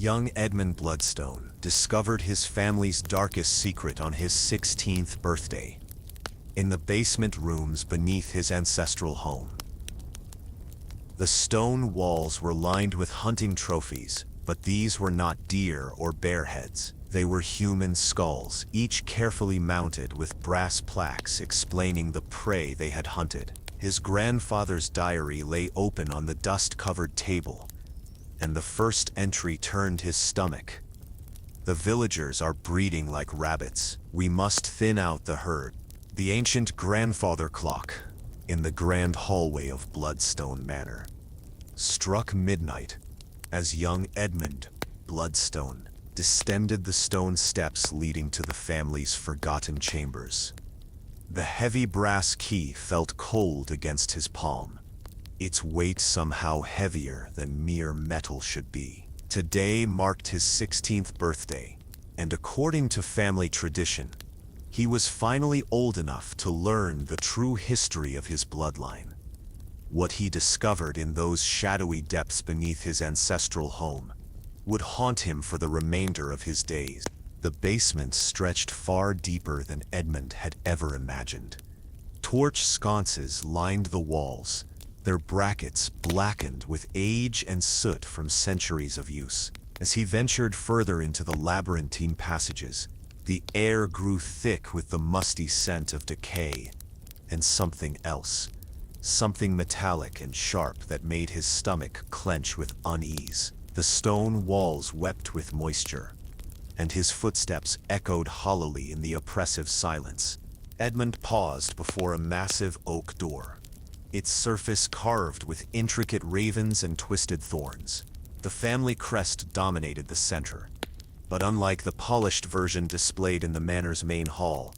Young Edmund Bloodstone discovered his family's darkest secret on his 16th birthday, in the basement rooms beneath his ancestral home. The stone walls were lined with hunting trophies, but these were not deer or bear heads. They were human skulls, each carefully mounted with brass plaques explaining the prey they had hunted. His grandfather's diary lay open on the dust-covered table, and the first entry turned his stomach. The villagers are breeding like rabbits. We must thin out the herd. The ancient grandfather clock in the grand hallway of Bloodstone Manor struck midnight as young Edmund Bloodstone descended the stone steps leading to the family's forgotten chambers. The heavy brass key felt cold against his palm, its weight somehow heavier than mere metal should be. Today marked his 16th birthday, and according to family tradition, he was finally old enough to learn the true history of his bloodline. What he discovered in those shadowy depths beneath his ancestral home would haunt him for the remainder of his days. The basement stretched far deeper than Edmund had ever imagined. Torch sconces lined the walls, their brackets blackened with age and soot from centuries of use. As he ventured further into the labyrinthine passages, the air grew thick with the musty scent of decay and something else, something metallic and sharp that made his stomach clench with unease. The stone walls wept with moisture, and his footsteps echoed hollowly in the oppressive silence. Edmund paused before a massive oak door, its surface carved with intricate ravens and twisted thorns. The family crest dominated the center, but unlike the polished version displayed in the manor's main hall,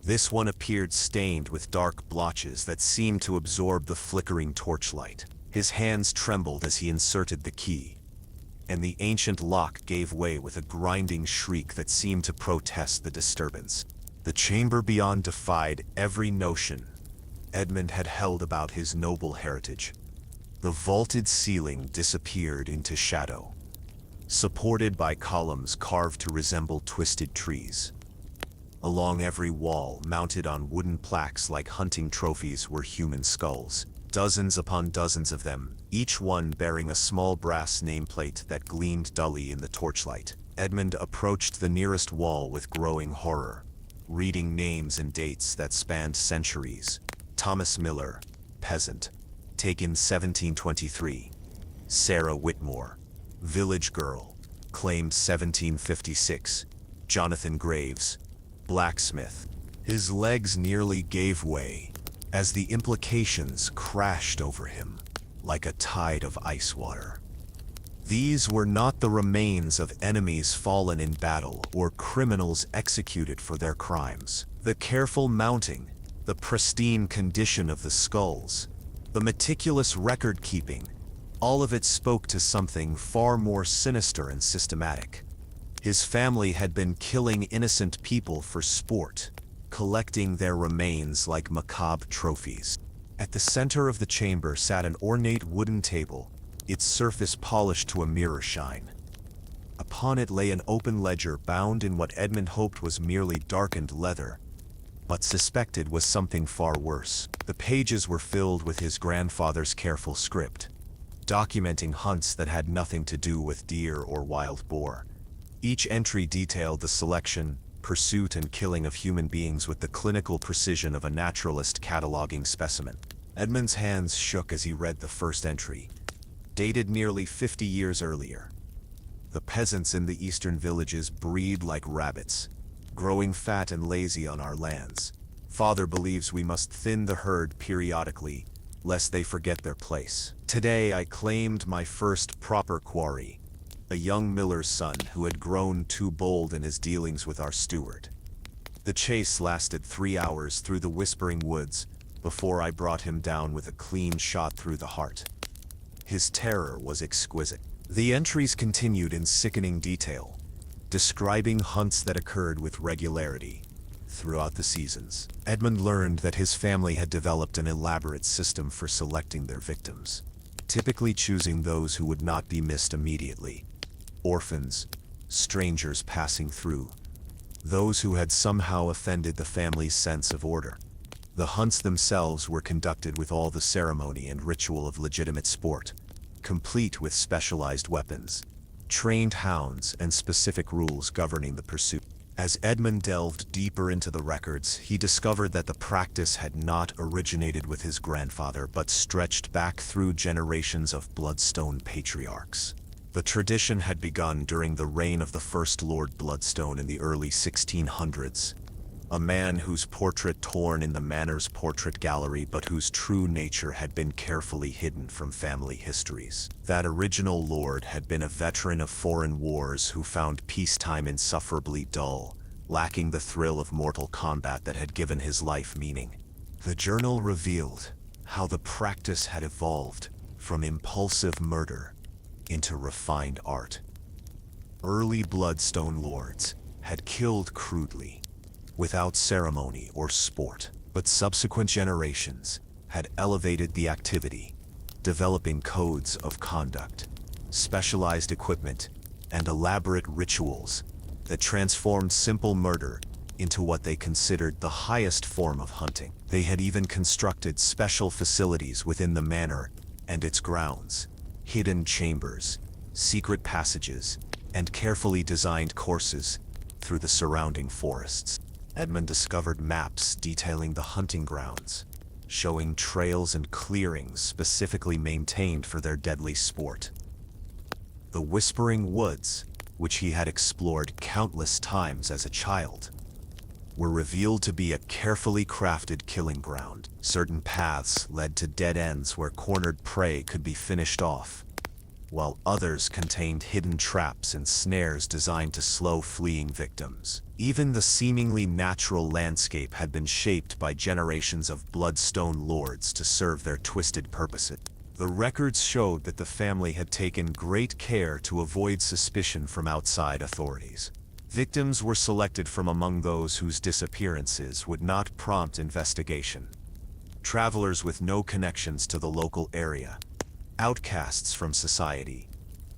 this one appeared stained with dark blotches that seemed to absorb the flickering torchlight. His hands trembled as he inserted the key, and the ancient lock gave way with a grinding shriek that seemed to protest the disturbance. The chamber beyond defied every notion Edmund had held about his noble heritage. The vaulted ceiling disappeared into shadow, supported by columns carved to resemble twisted trees. Along every wall, mounted on wooden plaques like hunting trophies, were human skulls, dozens upon dozens of them, each one bearing a small brass nameplate that gleamed dully in the torchlight. Edmund approached the nearest wall with growing horror, reading names and dates that spanned centuries. Thomas Miller, peasant, taken 1723. Sarah Whitmore, village girl, claimed 1756. Jonathan Graves, blacksmith. His legs nearly gave way as the implications crashed over him like a tide of ice water. These were not the remains of enemies fallen in battle or criminals executed for their crimes. The careful mounting, the pristine condition of the skulls, the meticulous record-keeping, all of it spoke to something far more sinister and systematic. His family had been killing innocent people for sport, collecting their remains like macabre trophies. At the center of the chamber sat an ornate wooden table, its surface polished to a mirror shine. Upon it lay an open ledger bound in what Edmund hoped was merely darkened leather, but suspected was something far worse. The pages were filled with his grandfather's careful script, documenting hunts that had nothing to do with deer or wild boar. Each entry detailed the selection, pursuit, and killing of human beings with the clinical precision of a naturalist cataloging specimen. Edmund's hands shook as he read the first entry, dated nearly 50 years earlier. The peasants in the eastern villages breed like rabbits, growing fat and lazy on our lands. Father believes we must thin the herd periodically, lest they forget their place. Today I claimed my first proper quarry, a young miller's son who had grown too bold in his dealings with our steward. The chase lasted 3 hours through the whispering woods before I brought him down with a clean shot through the heart. His terror was exquisite. The entries continued in sickening detail, describing hunts that occurred with regularity throughout the seasons. Edmund learned that his family had developed an elaborate system for selecting their victims, typically choosing those who would not be missed immediately. orphans, strangers passing through, those who had somehow offended the family's sense of order. The hunts themselves were conducted with all the ceremony and ritual of legitimate sport, complete with specialized weapons, trained hounds, and specific rules governing the pursuit. As Edmund delved deeper into the records, he discovered that the practice had not originated with his grandfather but stretched back through generations of Bloodstone patriarchs. The tradition had begun during the reign of the first Lord Bloodstone in the early 1600s, a man whose portrait torn in the manor's portrait gallery but whose true nature had been carefully hidden from family histories. That original lord had been a veteran of foreign wars who found peacetime insufferably dull, lacking the thrill of mortal combat that had given his life meaning. The journal revealed how the practice had evolved from impulsive murder into refined art. Early Bloodstone lords had killed crudely, without ceremony or sport, but subsequent generations had elevated the activity, developing codes of conduct, specialized equipment, and elaborate rituals that transformed simple murder into what they considered the highest form of hunting. They had even constructed special facilities within the manor and its grounds, hidden chambers, secret passages, and carefully designed courses through the surrounding forests. Edmund discovered maps detailing the hunting grounds, showing trails and clearings specifically maintained for their deadly sport. The Whispering Woods, which he had explored countless times as a child, were revealed to be a carefully crafted killing ground. Certain paths led to dead ends where cornered prey could be finished off, while others contained hidden traps and snares designed to slow fleeing victims. Even the seemingly natural landscape had been shaped by generations of Bloodstone lords to serve their twisted purposes. The records showed that the family had taken great care to avoid suspicion from outside authorities. Victims were selected from among those whose disappearances would not prompt investigation. Travelers with no connections to the local area, outcasts from society,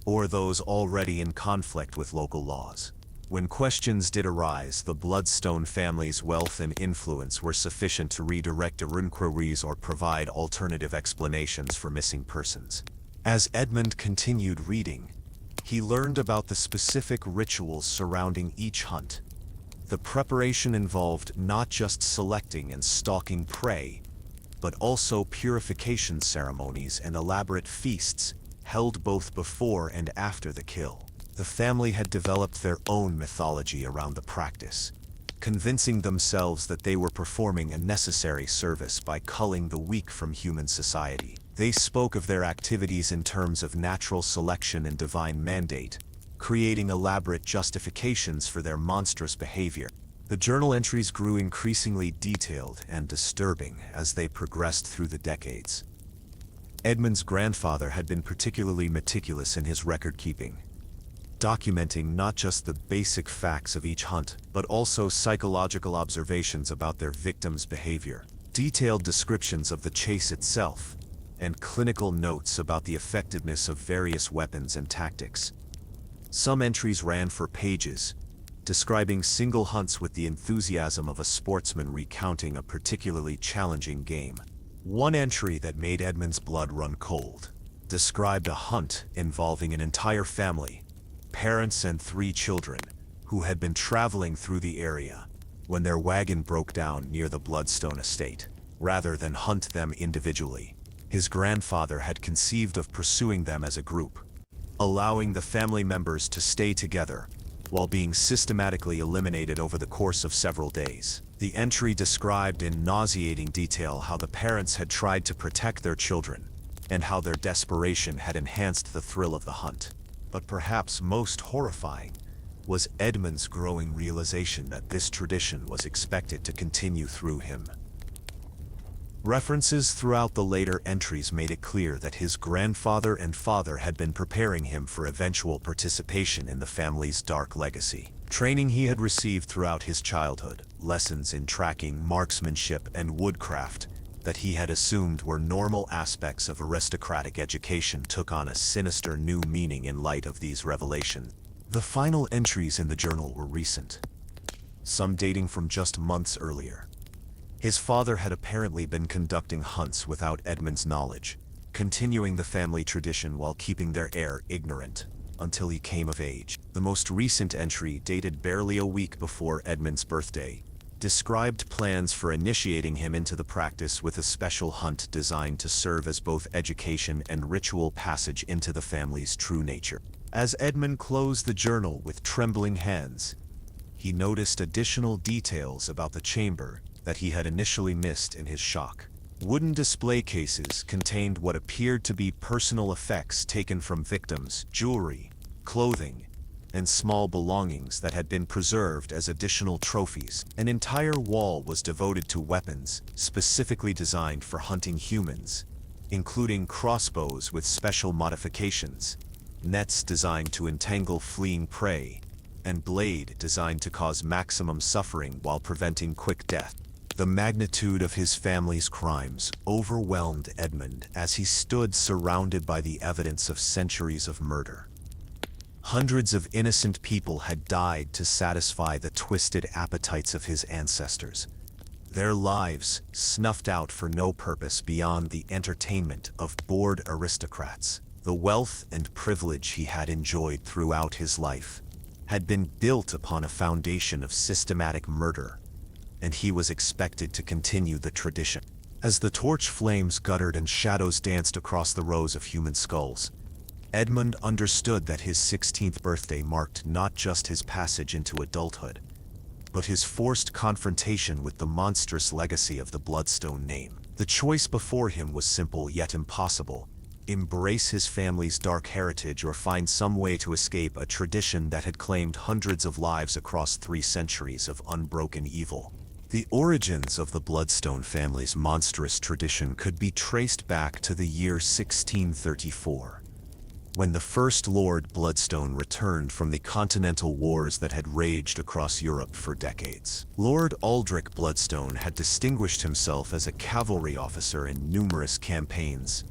or those already in conflict with local laws. When questions did arise, the Bloodstone family's wealth and influence were sufficient to redirect inquiries or provide alternative explanations for missing persons. As Edmund continued reading, he learned about the specific rituals surrounding each hunt. The preparation involved not just selecting and stalking prey, but also purification ceremonies and elaborate feasts held both before and after the kill. The family had developed their own mythology around the practice, convincing themselves that they were performing a necessary service by culling the weak from human society. They spoke of their activities in terms of natural selection and divine mandate, creating elaborate justifications for their monstrous behavior. The journal entries grew increasingly detailed and disturbing as they progressed through the decades. Edmund's grandfather had been particularly meticulous in his record-keeping, documenting not just the basic facts of each hunt, but also psychological observations about their victims' behavior, detailed descriptions of the chase itself, and clinical notes about the effectiveness of various weapons and tactics. Some entries ran for pages, describing single hunts with the enthusiasm of a sportsman recounting a particularly challenging game. One entry that made Edmund's blood run cold described a hunt involving an entire family, parents and 3 children, who had been traveling through the area when their wagon broke down near the Bloodstone estate. Rather than hunt them individually, his grandfather had conceived of pursuing them as a group, allowing the family members to stay together while being systematically eliminated over the course of several days. The entry described in nauseating detail how the parents had tried to protect their children, and how their desperation had enhanced the thrill of the hunt. But perhaps most horrifying was Edmund's growing realization that this tradition was expected to continue through him. References throughout the later entries made it clear that his grandfather and father had been preparing him for eventual participation in the family's dark legacy. Training he had received throughout his childhood, lessons in tracking, marksmanship, and woodcraft that he had assumed were normal aspects of aristocratic education took on a sinister new meaning in light of these revelations. The final entries in the journal were recent, some dating from just months earlier. His father had apparently been conducting hunts without Edmund's knowledge, continuing the family tradition while keeping their heir ignorant until he came of age. The most recent entry, dated barely a week before Edmund's birthday, described plans for initiating him into the practice with a special hunt designed to serve as both education and ritual passage into the family's true nature. As Edmund closed the journal with trembling hands, he noticed additional details about the chamber that he had initially missed in his shock. Wooden display cases contained what appeared to be personal effects taken from victims, jewelry, clothing, and small belongings that had been preserved as additional trophies. An entire wall was devoted to weapons specifically designed for hunting humans, including crossbows with special modifications, nets designed to entangle fleeing prey, and blade designed to cause maximum suffering while preventing quick death. The magnitude of his family's crimes overwhelmed Edmund as he stood surrounded by the evidence of centuries of murder. Hundreds of innocent people had died to satisfy the twisted appetites of his ancestors, their lives snuffed out for no purpose beyond the entertainment of bored aristocrats. The wealth and privilege he had enjoyed throughout his life had been built upon a foundation of systematic murder, and he was expected to continue the tradition. As the torch flames guttered and shadows danced across the rows of human skulls, Edmund understood that his 16th birthday marked not just his passage into adulthood, but his forced confrontation with the monstrous legacy of the Bloodstone name. The choice before him was simple yet impossible: embrace his family's dark heritage or find some way to escape a tradition that had claimed hundreds of lives across 3 centuries of unbroken evil. The origins of the Bloodstone family's monstrous tradition could be traced back to the year 1634, when the first Lord Bloodstone returned from the continental wars that had raged across Europe for decades. Lord Aldrich Bloodstone had distinguished himself as a cavalry officer in numerous campaigns,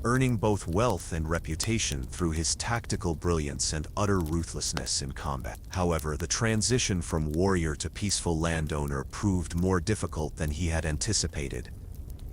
earning both wealth and reputation through his tactical brilliance and utter ruthlessness in combat. However, the transition from warrior to peaceful landowner proved more difficult than he had anticipated,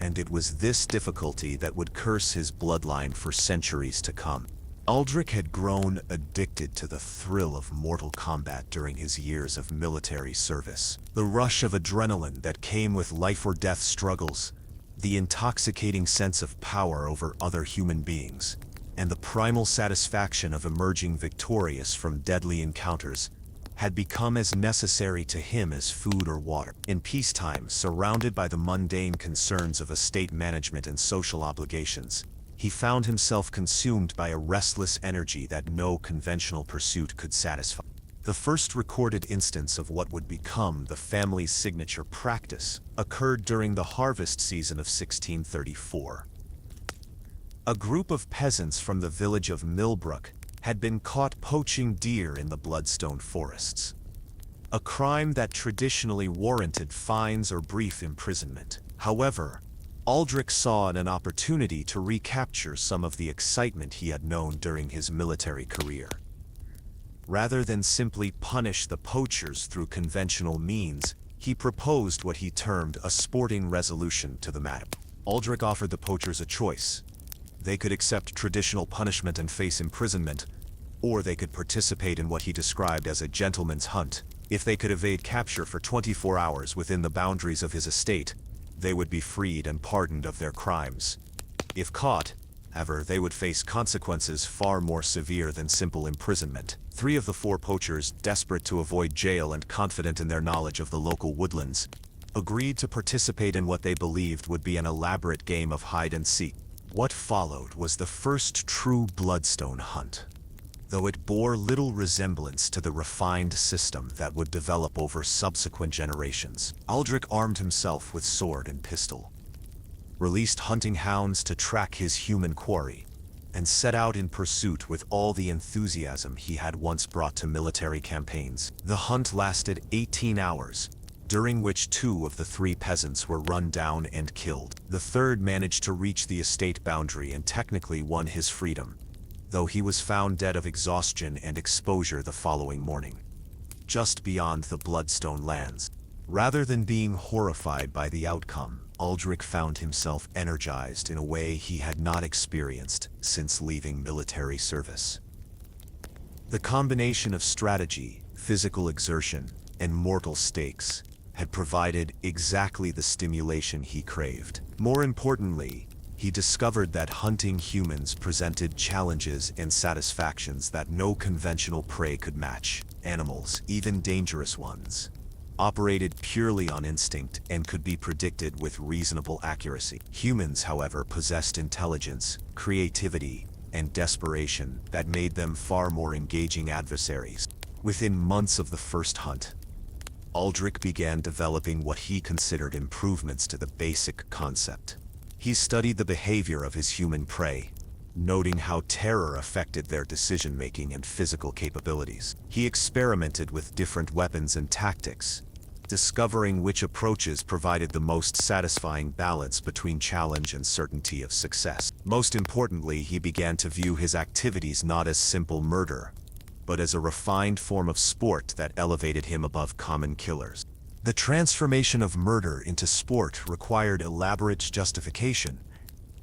and it was this difficulty that would curse his bloodline for centuries to come. Aldrich had grown addicted to the thrill of mortal combat during his years of military service. The rush of adrenaline that came with life-or-death struggles, the intoxicating sense of power over other human beings, and the primal satisfaction of emerging victorious from deadly encounters had become as necessary to him as food or water. In peacetime, surrounded by the mundane concerns of estate management and social obligations, he found himself consumed by a restless energy that no conventional pursuit could satisfy. The first recorded instance of what would become the family's signature practice occurred during the harvest season of 1634. A group of peasants from the village of Millbrook had been caught poaching deer in the Bloodstone forests, a crime that traditionally warranted fines or brief imprisonment. However, Aldrich saw an opportunity to recapture some of the excitement he had known during his military career. Rather than simply punish the poachers through conventional means, he proposed what he termed a sporting resolution to the matter. Aldrich offered the poachers a choice. They could accept traditional punishment and face imprisonment, or they could participate in what he described as a gentleman's hunt. If they could evade capture for 24 hours within the boundaries of his estate, they would be freed and pardoned of their crimes. If caught, however, they would face consequences far more severe than simple imprisonment. 3 of the 4 poachers, desperate to avoid jail and confident in their knowledge of the local woodlands, agreed to participate in what they believed would be an elaborate game of hide and seek. What followed was the first true Bloodstone hunt, though it bore little resemblance to the refined system that would develop over subsequent generations. Aldrich armed himself with sword and pistol, released hunting hounds to track his human quarry, and set out in pursuit with all the enthusiasm he had once brought to military campaigns. The hunt lasted 18 hours, during which 2 of the 3 peasants were run down and killed. The third managed to reach the estate boundary and technically won his freedom, though he was found dead of exhaustion and exposure the following morning, just beyond the Bloodstone lands. Rather than being horrified by the outcome, Aldrich found himself energized in a way he had not experienced since leaving military service. The combination of strategy, physical exertion, and mortal stakes had provided exactly the stimulation he craved. More importantly, he discovered that hunting humans presented challenges and satisfactions that no conventional prey could match. Animals, even dangerous ones, operated purely on instinct and could be predicted with reasonable accuracy. Humans, however, possessed intelligence, creativity, and desperation that made them far more engaging adversaries. Within months of the first hunt, Aldrich began developing what he considered improvements to the basic concept. He studied the behavior of his human prey, noting how terror affected their decision-making and physical capabilities. He experimented with different weapons and tactics, discovering which approaches provided the most satisfying balance between challenge and certainty of success. Most importantly, he began to view his activities not as simple murder, but as a refined form of sport that elevated him above common killers. The transformation of murder into sport required elaborate justification,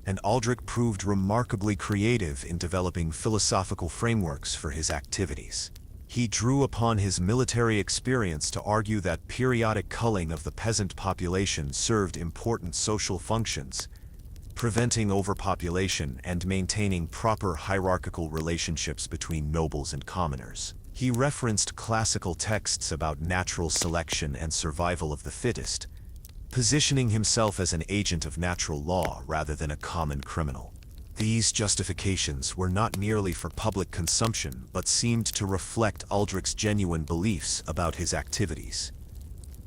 and Aldrich proved remarkably creative in developing philosophical frameworks for his activities. He drew upon his military experience to argue that periodic culling of the peasant population served important social functions, preventing overpopulation and maintaining proper hierarchical relationships between nobles and commoners. He referenced classical texts about natural selection and survival of the fittest, positioning himself as an agent of natural law rather than a common criminal. These justifications were not merely for public consumption but seemed to reflect Aldrich's genuine beliefs about his activities.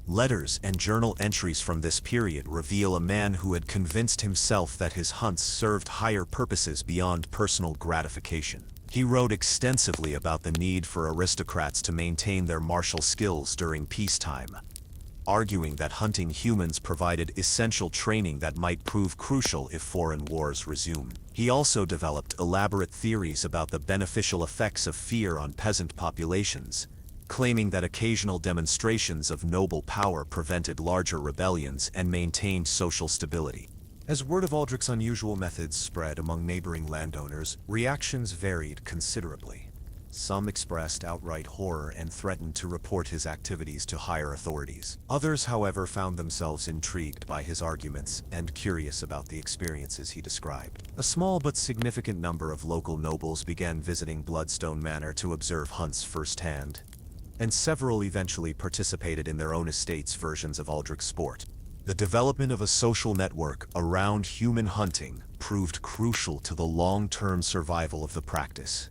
Letters and journal entries from this period reveal a man who had convinced himself that his hunts served higher purposes beyond personal gratification. He wrote extensively about the need for aristocrats to maintain their martial skills during peacetime, arguing that hunting humans provided essential training that might prove crucial if foreign wars resumed. He also developed elaborate theories about the beneficial effects of fear on peasant populations, claiming that occasional demonstrations of noble power prevented larger rebellions and maintained social stability. As word of Aldrich's unusual methods spread among neighboring landowners, reactions varied considerably. Some expressed outright horror and threatened to report his activities to higher authorities. Others, however, found themselves intrigued by his arguments and curious about the experiences he described. A small but significant number of local nobles began visiting Bloodstone Manor to observe hunts firsthand, and several eventually participated in their own estates' versions of Aldrich's sport. The development of a social network around human hunting proved crucial to the long-term survival of the practice.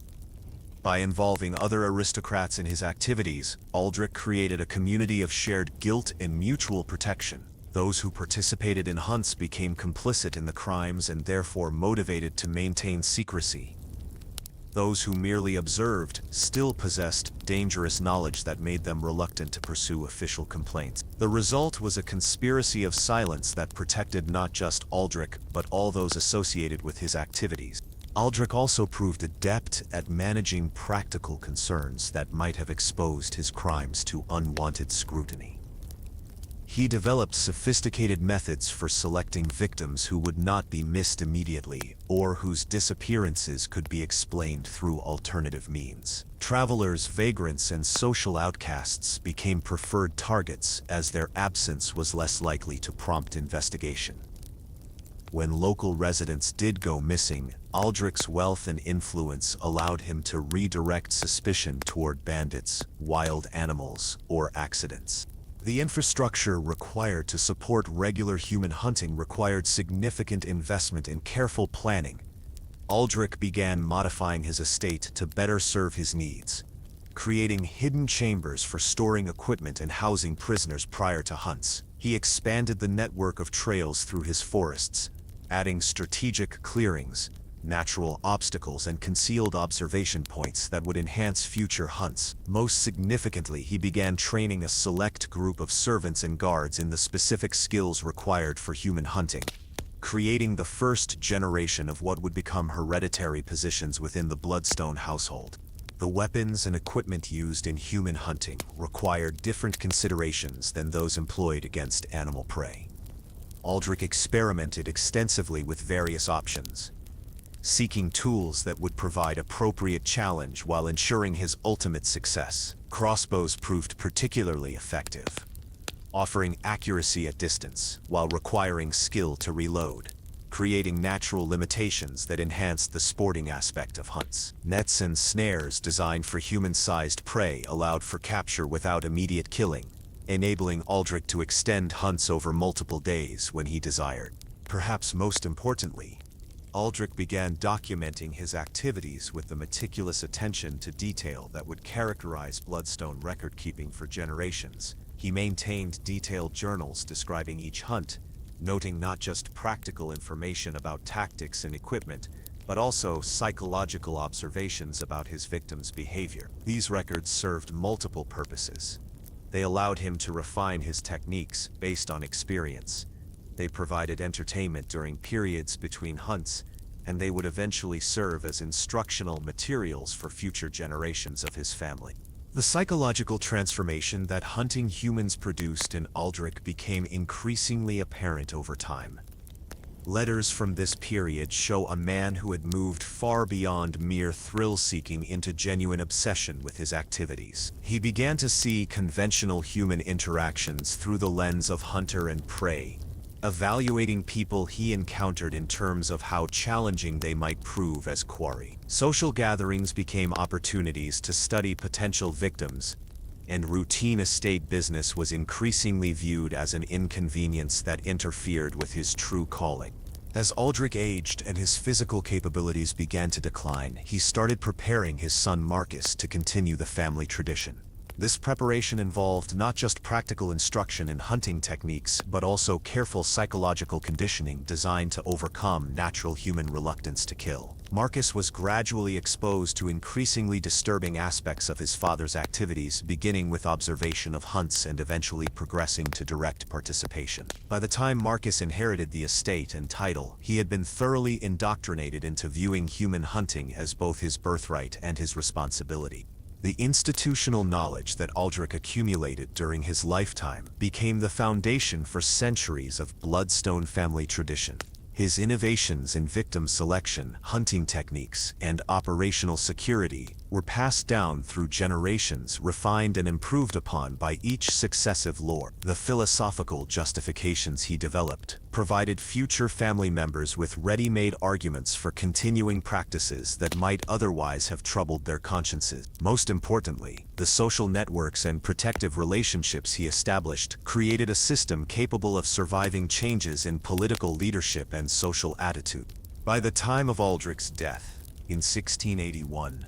By involving other aristocrats in his activities, Aldrich created a community of shared guilt and mutual protection. Those who participated in hunts became complicit in the crimes and therefore motivated to maintain secrecy. Those who merely observed still possessed dangerous knowledge that made them reluctant to pursue official complaints. The result was a conspiracy of silence that protected not just Aldrich but all those associated with his activities. Aldrich also proved adept at managing practical concerns that might have exposed his crimes to unwanted scrutiny. He developed sophisticated methods for selecting victims who would not be missed immediately or whose disappearances could be explained through alternative means. Travelers, vagrants, and social outcasts became preferred targets as their absence was less likely to prompt investigation. When local residents did go missing, Aldrich's wealth and influence allowed him to redirect suspicion toward bandits, wild animals, or accidents. The infrastructure required to support regular human hunting required significant investment and careful planning. Aldrich began modifying his estate to better serve his needs, creating hidden chambers for storing equipment and housing prisoners prior to hunts. He expanded the network of trails through his forests, adding strategic clearings, natural obstacles, and concealed observation points that would enhance future hunts. Most significantly, he began training a select group of servants and guards in the specific skills required for human hunting. creating the first generation of what would become hereditary positions within the Bloodstone household. The weapons and equipment used in human hunting required different considerations than those employed against animal prey. Aldrich experimented extensively with various options, seeking tools that would provide appropriate challenge while ensuring his ultimate success. Crossbows proved particularly effective, offering accuracy at distance while requiring skill to reload, creating natural limitations that enhanced the sporting aspect of hunts. Nets and snares designed for human-sized prey allowed for capture without immediate killing, enabling Aldrich to extend hunts over multiple days when he desired. Perhaps most importantly, Aldrich began documenting his activities with the meticulous attention to detail that would characterize Bloodstone record-keeping for generations. He maintained detailed journals describing each hunt, noting not just practical information about tactics and equipment, but also psychological observations about his victims' behavior. These records served multiple purposes. They allowed him to refine his techniques based on experience. They provided entertainment during periods between hunts, and they would eventually serve as instructional materials for future generations of his family. The psychological transformation that hunting humans produced in Aldrich became increasingly apparent over time. Letters from this period show a man who had moved far beyond mere thrill-seeking into genuine obsession with his activities. He began to see conventional human interactions through the lens of hunter and prey, evaluating people he encountered in terms of how challenging they might prove as quarry. Social gatherings became opportunities to study potential victims, and routine estate business was increasingly viewed as an inconvenience that interfered with his true calling. As Aldrich aged and his physical capabilities began to decline, he started preparing his son Marcus to continue the family tradition. This preparation involved not just practical instruction in hunting techniques, but also careful psychological conditioning designed to overcome natural human reluctance to kill. Marcus was gradually exposed to increasingly disturbing aspects of his father's activities, beginning with observation of hunts and eventually progressing to direct participation. By the time Marcus inherited the estate and title, he had been thoroughly indoctrinated into viewing human hunting as both his birthright and his responsibility. The institutional knowledge that Aldrich accumulated during his lifetime became the foundation for centuries of Bloodstone family tradition. His innovations in victim selection, hunting techniques, and operational security were passed down through generations, refined and improved upon by each successive lord. The philosophical justifications he developed provided future family members with ready-made arguments for continuing practices that might otherwise have troubled their consciences. Most importantly, the social networks and protective relationships he established created a system capable of surviving changes in political leadership and social attitude. By the time of Aldrich's death, in 1681,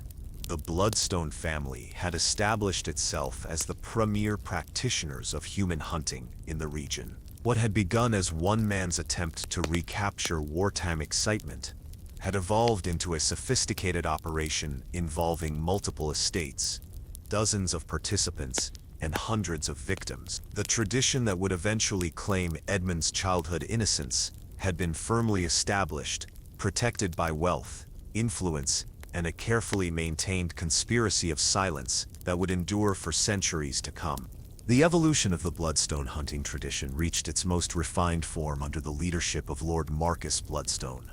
the Bloodstone family had established itself as the premier practitioners of human hunting in the region. What had begun as one man's attempt to recapture wartime excitement had evolved into a sophisticated operation involving multiple estates, dozens of participants, and hundreds of victims. The tradition that would eventually claim Edmund's childhood innocence had been firmly established, protected by wealth, influence, and a carefully maintained conspiracy of silence that would endure for centuries to come. The evolution of the Bloodstone hunting tradition reached its most refined form under the leadership of Lord Marcus Bloodstone,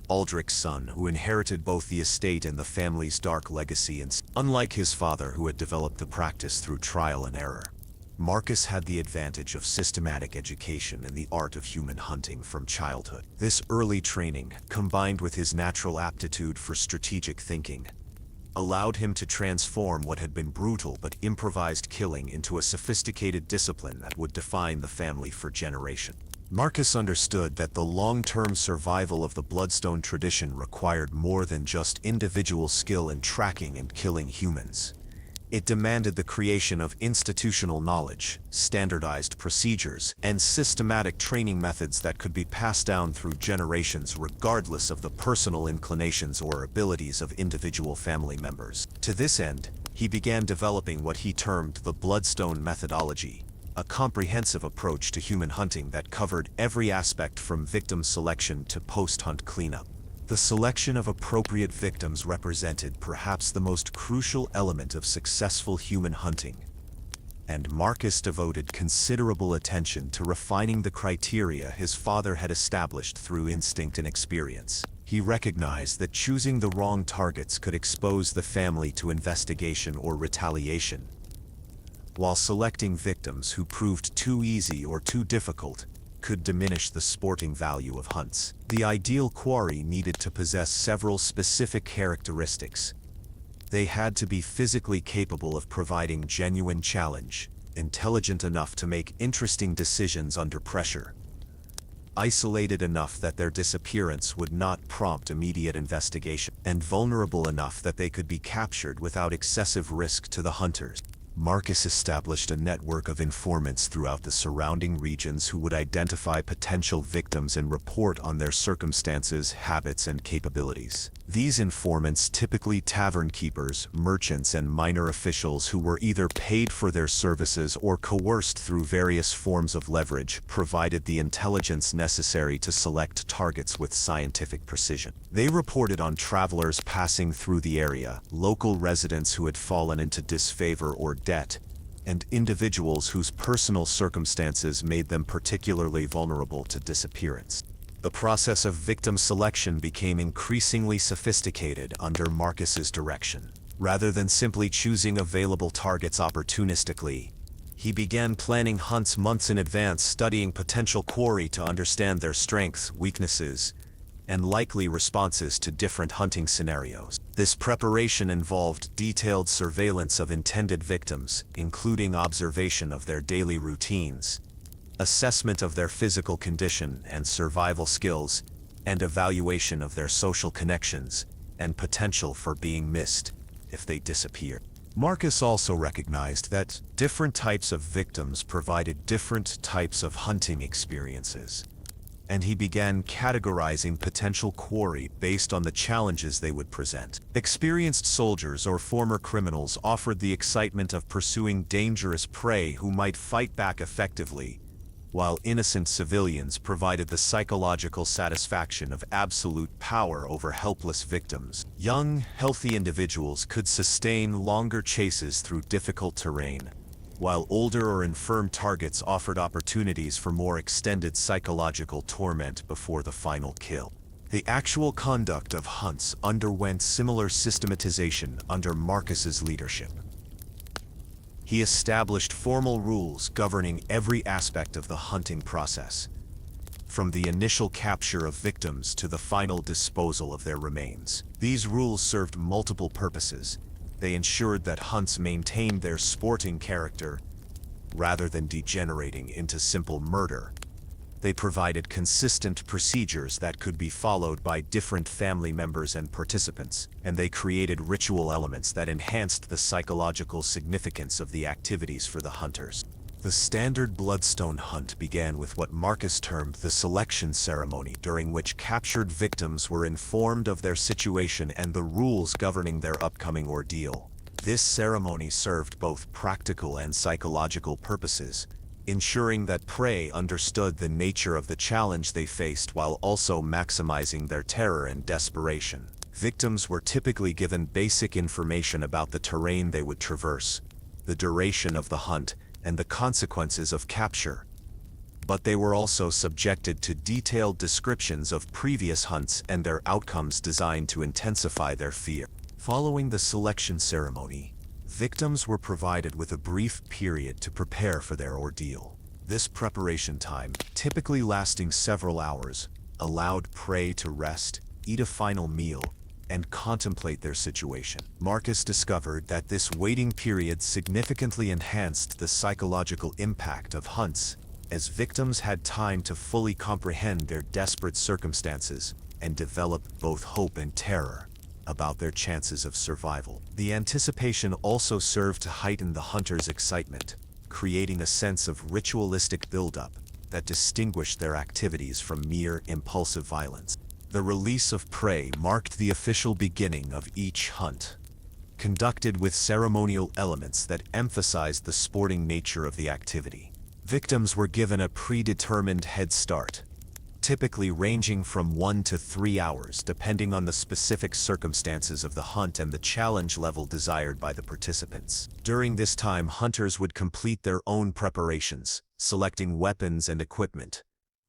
Aldrich's son, who inherited both the estate and the family's dark legacy. And unlike his father, who had developed the practice through trial and error, Marcus had the advantage of systematic education in the art of human hunting from childhood. This early training, combined with his natural aptitude for strategic thinking, allowed him to transform what had been brutal but improvised killing into a sophisticated discipline that would define the family for generations. Marcus understood that the long-term survival of the Bloodstone tradition required more than just individual skill in tracking and killing humans. It demanded the creation of institutional knowledge, standardized procedures, and systematic training methods that could be passed down through generations regardless of the personal inclinations or abilities of individual family members. To this end, he began developing what he termed the Bloodstone methodology, a comprehensive approach to human hunting that covered every aspect from victim selection to post-hunt cleanup. The selection of appropriate victims represented perhaps the most crucial element of successful human hunting, and Marcus devoted considerable attention to refining the criteria his father had established through instinct and experience. He recognized that choosing the wrong targets could expose the family to investigation or retaliation, while selecting victims who proved too easy or too difficult could diminish the sporting value of hunts. The ideal quarry needed to possess several specific characteristics. They had to be physically capable of providing genuine challenge, intelligent enough to make interesting decisions under pressure, isolated enough that their disappearance would not prompt immediate investigation, and vulnerable enough that they could be captured without excessive risk to the hunters. Marcus established a network of informants throughout the surrounding regions who would identify potential victims and report on their circumstances, habits, and capabilities. These informants, typically tavern keepers, merchants, and minor officials who were either paid for their services or coerced through various forms of leverage, provided the intelligence necessary to select targets with scientific precision. They reported on travelers passing through the area, local residents who had fallen into disfavor or debt, and individuals whose personal circumstances made them particularly vulnerable to disappearance. The process of victim selection became increasingly sophisticated under Marcus's direction. Rather than simply choosing available targets opportunistically, he began planning hunts months in advance, studying potential quarry to understand their strengths, weaknesses, and likely responses to different hunting scenarios. This preparation involved detailed surveillance of intended victims, including observation of their daily routines, assessment of their physical condition and survival skills, and evaluation of their social connections and potential for being missed if they disappear. Marcus also recognized that different types of victims provided different types of hunting experiences, and he began categorizing potential quarry based on the challenges they would present. Experienced soldiers or former criminals offered the excitement of pursuing dangerous prey who might fight back effectively, while innocent civilians provided the psychological satisfaction of absolute power over helpless victims. Young, healthy individuals could sustain longer chases through difficult terrain, while older or infirm targets offered opportunities for more extended psychological torment before the final kill. The actual conduct of hunts underwent similar systematization under Marcus's leadership. He established formal rules governing every aspect of the hunting process, from the initial capture of victims to the final disposal of their remains. These rules served multiple purposes. They ensured that hunts maintained their sporting character rather than degenerating into simple murder. They provided consistent procedures that could be followed by different family members and participants, and they created ritual elements that enhanced the psychological significance of the activities for the hunters. The standard Bloodstone hunt began with what Marcus termed the selection ceremony, during which captured victims were informed of their situation and the rules governing their upcoming ordeal. This ceremony served both practical and psychological purposes, ensuring that prey understood the nature of the challenge they faced while also maximizing their terror and desperation. Victims were typically given basic information about the terrain they would traverse, the duration of the hunt, and the consequences of capture. But they were also subjected to detailed descriptions of previous hunts and their outcomes designed to intensify their fear. Following the selection ceremony, victims were provided with a brief period to prepare for their ordeal. This preparation time, typically lasting several hours, allowed prey to rest, eat a final meal, and contemplate their situation. Marcus discovered that this waiting period significantly enhanced the psychological impact of hunts, as victims had time to fully comprehend their desperate circumstances and develop both hope and terror about their chances of survival. The anticipation also served to heighten the hunter's excitement, creating a sense of ritualistic buildup that distinguished their activities from mere impulsive violence. The release of prey marked the official beginning of each hunt, conducted with ceremonial elements that emphasized the sporting nature of the activity. Victims were given a predetermined head start, typically ranging from 1 to 3 hours depending on the specific circumstances of the hunt and the challenge level desired by the participants. During this time, hunters would complete their own preparations, selecting weapons and equipment,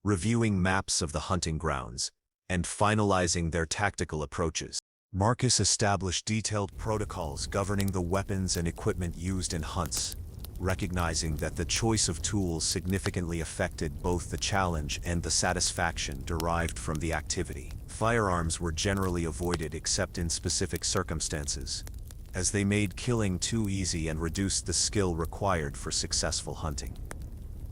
reviewing maps of the hunting grounds, and finalizing their tactical approaches. Marcus established detailed protocols governing the weapons and equipment used in hunts, recognizing that the choice of tools significantly affected both the challenge and the satisfaction derived from the activity. Firearms were generally avoided except in specific circumstances, as they made killing too easy and reduced the skill required for successful hunting.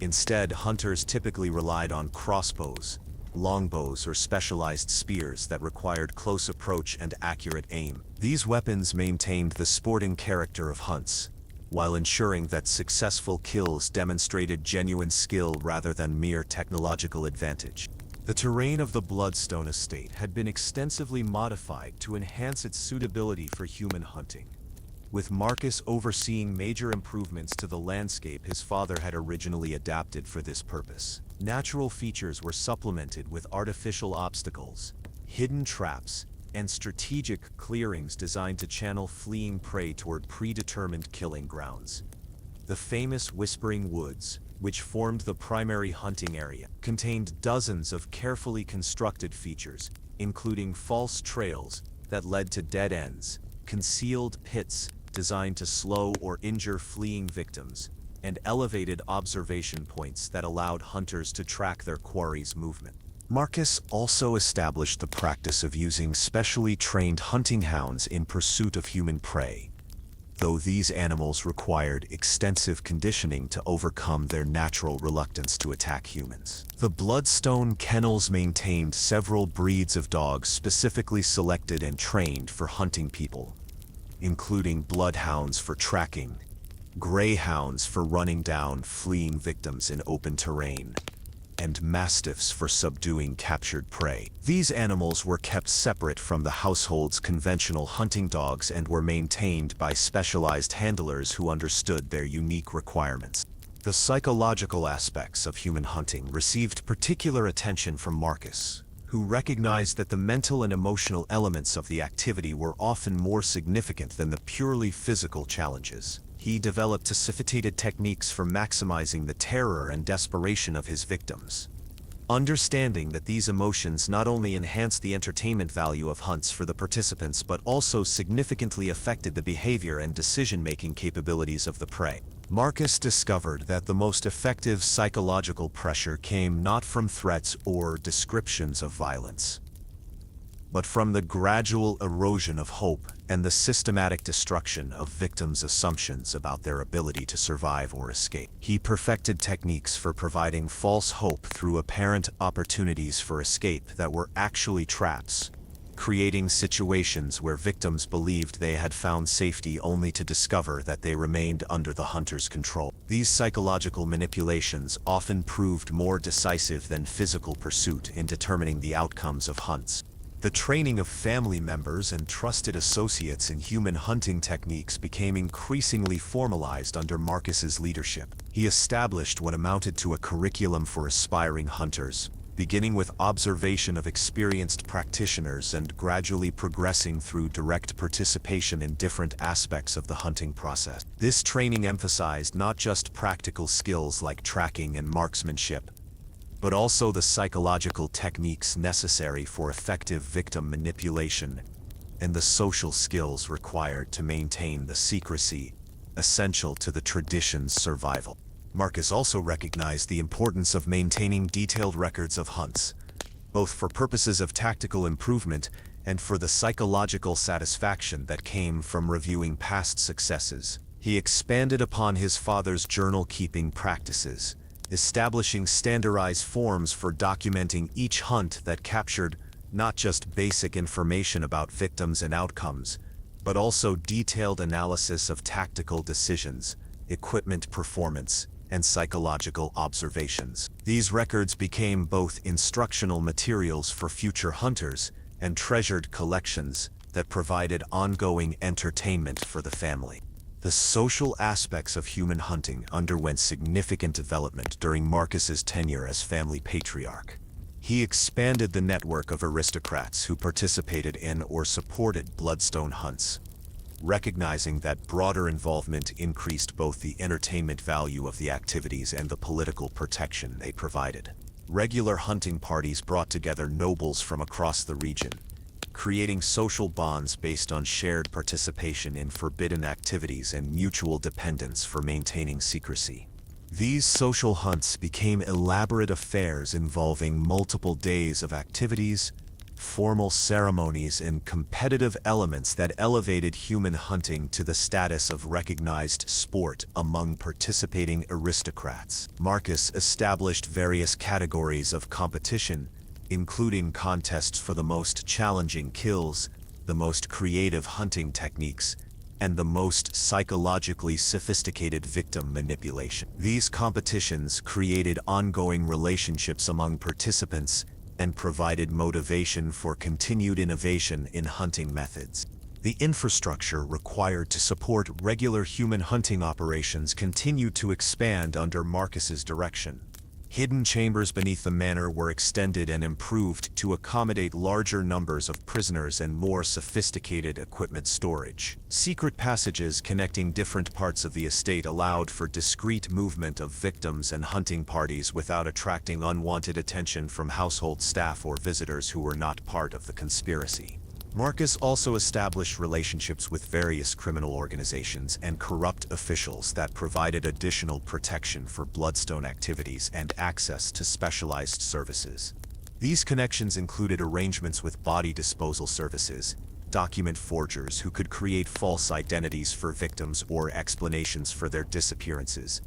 Instead, hunters typically relied on crossbows, longbows, or specialized spears that required close approach and accurate aim. These weapons maintained the sporting character of hunts, while ensuring that successful kills demonstrated genuine skill rather than mere technological advantage. The terrain of the Bloodstone estate had been extensively modified to enhance its suitability for human hunting. With Marcus overseeing major improvements to the landscape his father had originally adapted for this purpose. Natural features were supplemented with artificial obstacles, hidden traps, and strategic clearings designed to channel fleeing prey toward predetermined killing grounds. The famous Whispering Woods, which formed the primary hunting area, contained dozens of carefully constructed features, including false trails that led to dead ends, concealed pits designed to slow or injure fleeing victims, and elevated observation points that allowed hunters to track their quarry's movement. Marcus also established the practice of using specially trained hunting hounds in pursuit of human prey, though these animals required extensive conditioning to overcome their natural reluctance to attack humans. The Bloodstone kennels maintained several breeds of dogs specifically selected and trained for hunting people, including bloodhounds for tracking, greyhounds for running down fleeing victims in open terrain, and mastiffs for subduing captured prey. These animals were kept separate from the household's conventional hunting dogs and were maintained by specialized handlers who understood their unique requirements. The psychological aspects of human hunting received particular attention from Marcus, who recognized that the mental and emotional elements of the activity were often more significant than the purely physical challenges. He developed sophisticated techniques for maximizing the terror and desperation of his victims, understanding that these emotions not only enhanced the entertainment value of hunts for the participants but also significantly affected the behavior and decision-making capabilities of the prey. Marcus discovered that the most effective psychological pressure came not from threats or descriptions of violence, but from the gradual erosion of hope and the systematic destruction of victims' assumptions about their ability to survive or escape. He perfected techniques for providing false hope through apparent opportunities for escape that were actually traps, creating situations where victims believed they had found safety only to discover that they remained under the hunter's control. These psychological manipulations often proved more decisive than physical pursuit in determining the outcomes of hunts. The training of family members and trusted associates in human hunting techniques became increasingly formalized under Marcus's leadership. He established what amounted to a curriculum for aspiring hunters, beginning with observation of experienced practitioners and gradually progressing through direct participation in different aspects of the hunting process. This training emphasized not just practical skills like tracking and marksmanship, but also the psychological techniques necessary for effective victim manipulation and the social skills required to maintain the secrecy essential to the tradition's survival. Marcus also recognized the importance of maintaining detailed records of hunts, both for purposes of tactical improvement and for the psychological satisfaction that came from reviewing past successes. He expanded upon his father's journal-keeping practices, establishing standardized forms for documenting each hunt that captured not just basic information about victims and outcomes, but also detailed analysis of tactical decisions, equipment performance, and psychological observations. These records became both instructional materials for future hunters and treasured collections that provided ongoing entertainment for the family. The social aspects of human hunting underwent significant development during Marcus's tenure as family patriarch. He expanded the network of aristocrats who participated in or supported Bloodstone hunts, recognizing that broader involvement increased both the entertainment value of the activities and the political protection they provided. Regular hunting parties brought together nobles from across the region, creating social bonds based on shared participation in forbidden activities and mutual dependence for maintaining secrecy. These social hunts became elaborate affairs involving multiple days of activities, formal ceremonies, and competitive elements that elevated human hunting to the status of recognized sport among participating aristocrats. Marcus established various categories of competition, including contests for the most challenging kills, the most creative hunting techniques, and the most psychologically sophisticated victim manipulation. These competitions created ongoing relationships among participants and provided motivation for continued innovation in hunting methods. The infrastructure required to support regular human hunting operations continued to expand under Marcus's direction. Hidden chambers beneath the manor were extended and improved to accommodate larger numbers of prisoners and more sophisticated equipment storage. Secret passages connecting different parts of the estate allowed for discreet movement of victims and hunting parties without attracting unwanted attention from household staff or visitors who were not part of the conspiracy. Marcus also established relationships with various criminal organizations and corrupt officials that provided additional protection for Bloodstone activities and access to specialized services. These connections included arrangements with body disposal services, document forgers who could create false identities for victims or explanations for their disappearances,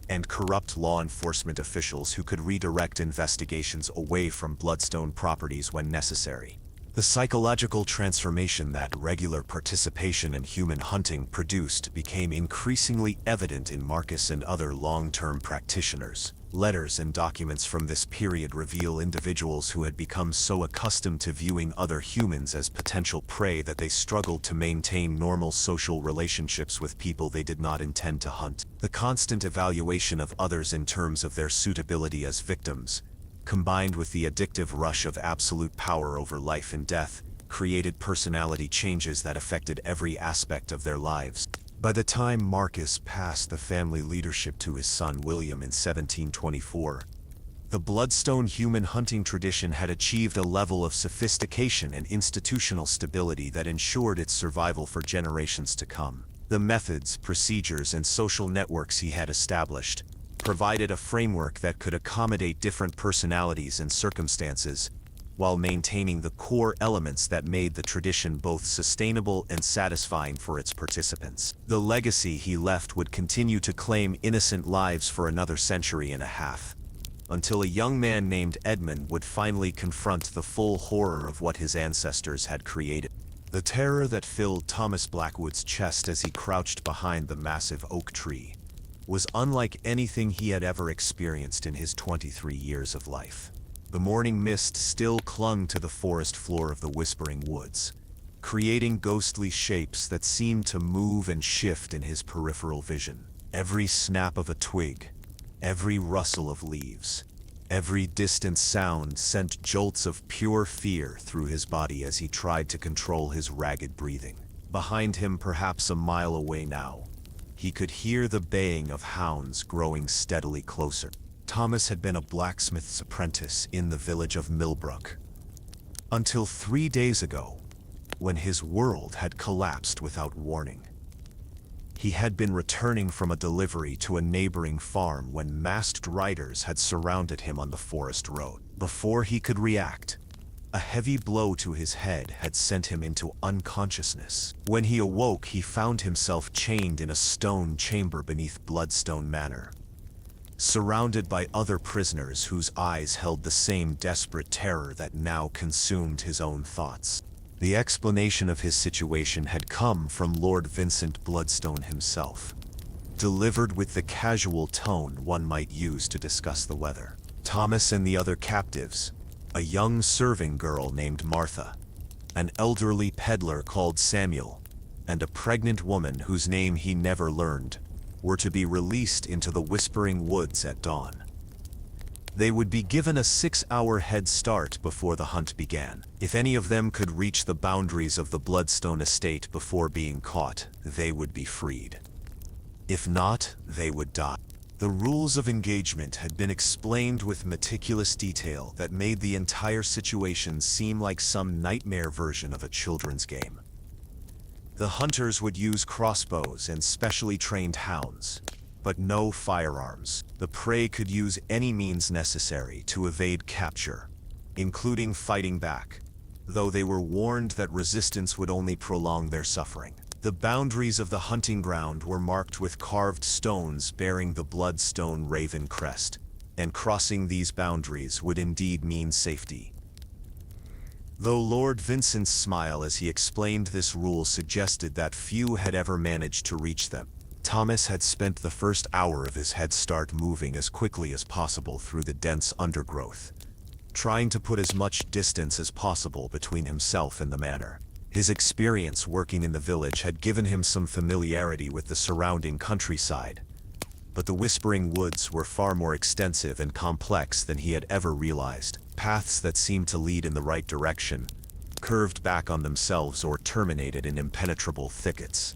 and corrupt law enforcement officials who could redirect investigations away from Bloodstone properties when necessary. The psychological transformation that regular participation in human hunting produced became increasingly evident in Marcus and other long-term practitioners. Letters and documents from this period reveal individuals who had become so accustomed to viewing other humans as potential prey that they struggled to maintain normal social relationships with people they did not intend to hunt. The constant evaluation of others in terms of their suitability as victims, combined with the addictive rush of absolute power over life and death, created personality changes that affected every aspect of their lives. By the time Marcus passed the family leadership to his son William in 1724, the Bloodstone human hunting tradition had achieved a level of sophistication and institutional stability that ensured its survival for generations to come. The methods, procedures, and social networks he had established provided a framework that could accommodate different personalities and circumstances, while maintaining the core elements that made the tradition both sustainable and satisfying for its participants. The legacy he left would continue to claim innocent lives for another century and a half, until a young man named Edmund would finally confront the full horror of what his ancestors had created. The terror that filled Thomas Blackwood's chest as he crouched behind the massive oak tree was unlike anything he had ever experienced in his 23 years of life. The morning mist still clung to the forest floor of the Whispering Woods, creating ghostly shapes that seemed to move and shift in his peripheral vision. Every snap of a twig, every rustle of leaves, every distant sound sent jolts of pure fear through his body as he tried to control his ragged breathing. Behind him, perhaps a mile away now, he could hear the baying of hounds growing steadily closer. Thomas had been a blacksmith's apprentice in the village of Millbrook, until 3 days ago, when his world had collapsed without warning. He had been returning from a delivery to a neighboring farm when masked riders had surrounded him on the forest road. Before he could react, a heavy blow to his head had sent him into unconsciousness. When he awoke, he found himself chained in a stone chamber beneath Bloodstone Manor, surrounded by other prisoners whose eyes held the same desperate terror that now consumed his own thoughts. The explanation of his situation had come from Lord Vincent Bloodstone himself, delivered with the casual tone one might use to discuss the weather. Thomas and the other captives, a young serving girl named Martha, an elderly peddler called Samuel, and a pregnant woman whose name he never learned were to be released into the Whispering Woods at dawn. They would be given a 6-hour head start before the hunt began. If any of them could reach the boundaries of the Bloodstone estate before being caught, they would be freed. If not, they would die. The rules of engagement had been explained with meticulous detail that made the entire situation seem like some nightmare version of a children's game. The hunters would use crossbows and specially trained hounds, but no firearms. The prey could use any means necessary to evade capture, including fighting back, though they were warned that resistance would only prolong their suffering. The boundaries of the hunting ground were marked with carved stones bearing the Bloodstone raven crest, and crossing these boundaries would indeed mean safety. Though Lord Vincent's smile as he explained this rule suggested that few had ever managed to reach them, Thomas had spent the first hour of his head start moving as quickly as possible through the dense undergrowth, trying to put as much distance as possible between himself and the manor. His experience working in the village had given him some familiarity with the surrounding countryside, but the Whispering Woods were far more extensive and complex than he had ever realized. Paths that seemed to lead in the right direction, curved back on themselves or terminated in impenetrable thickets.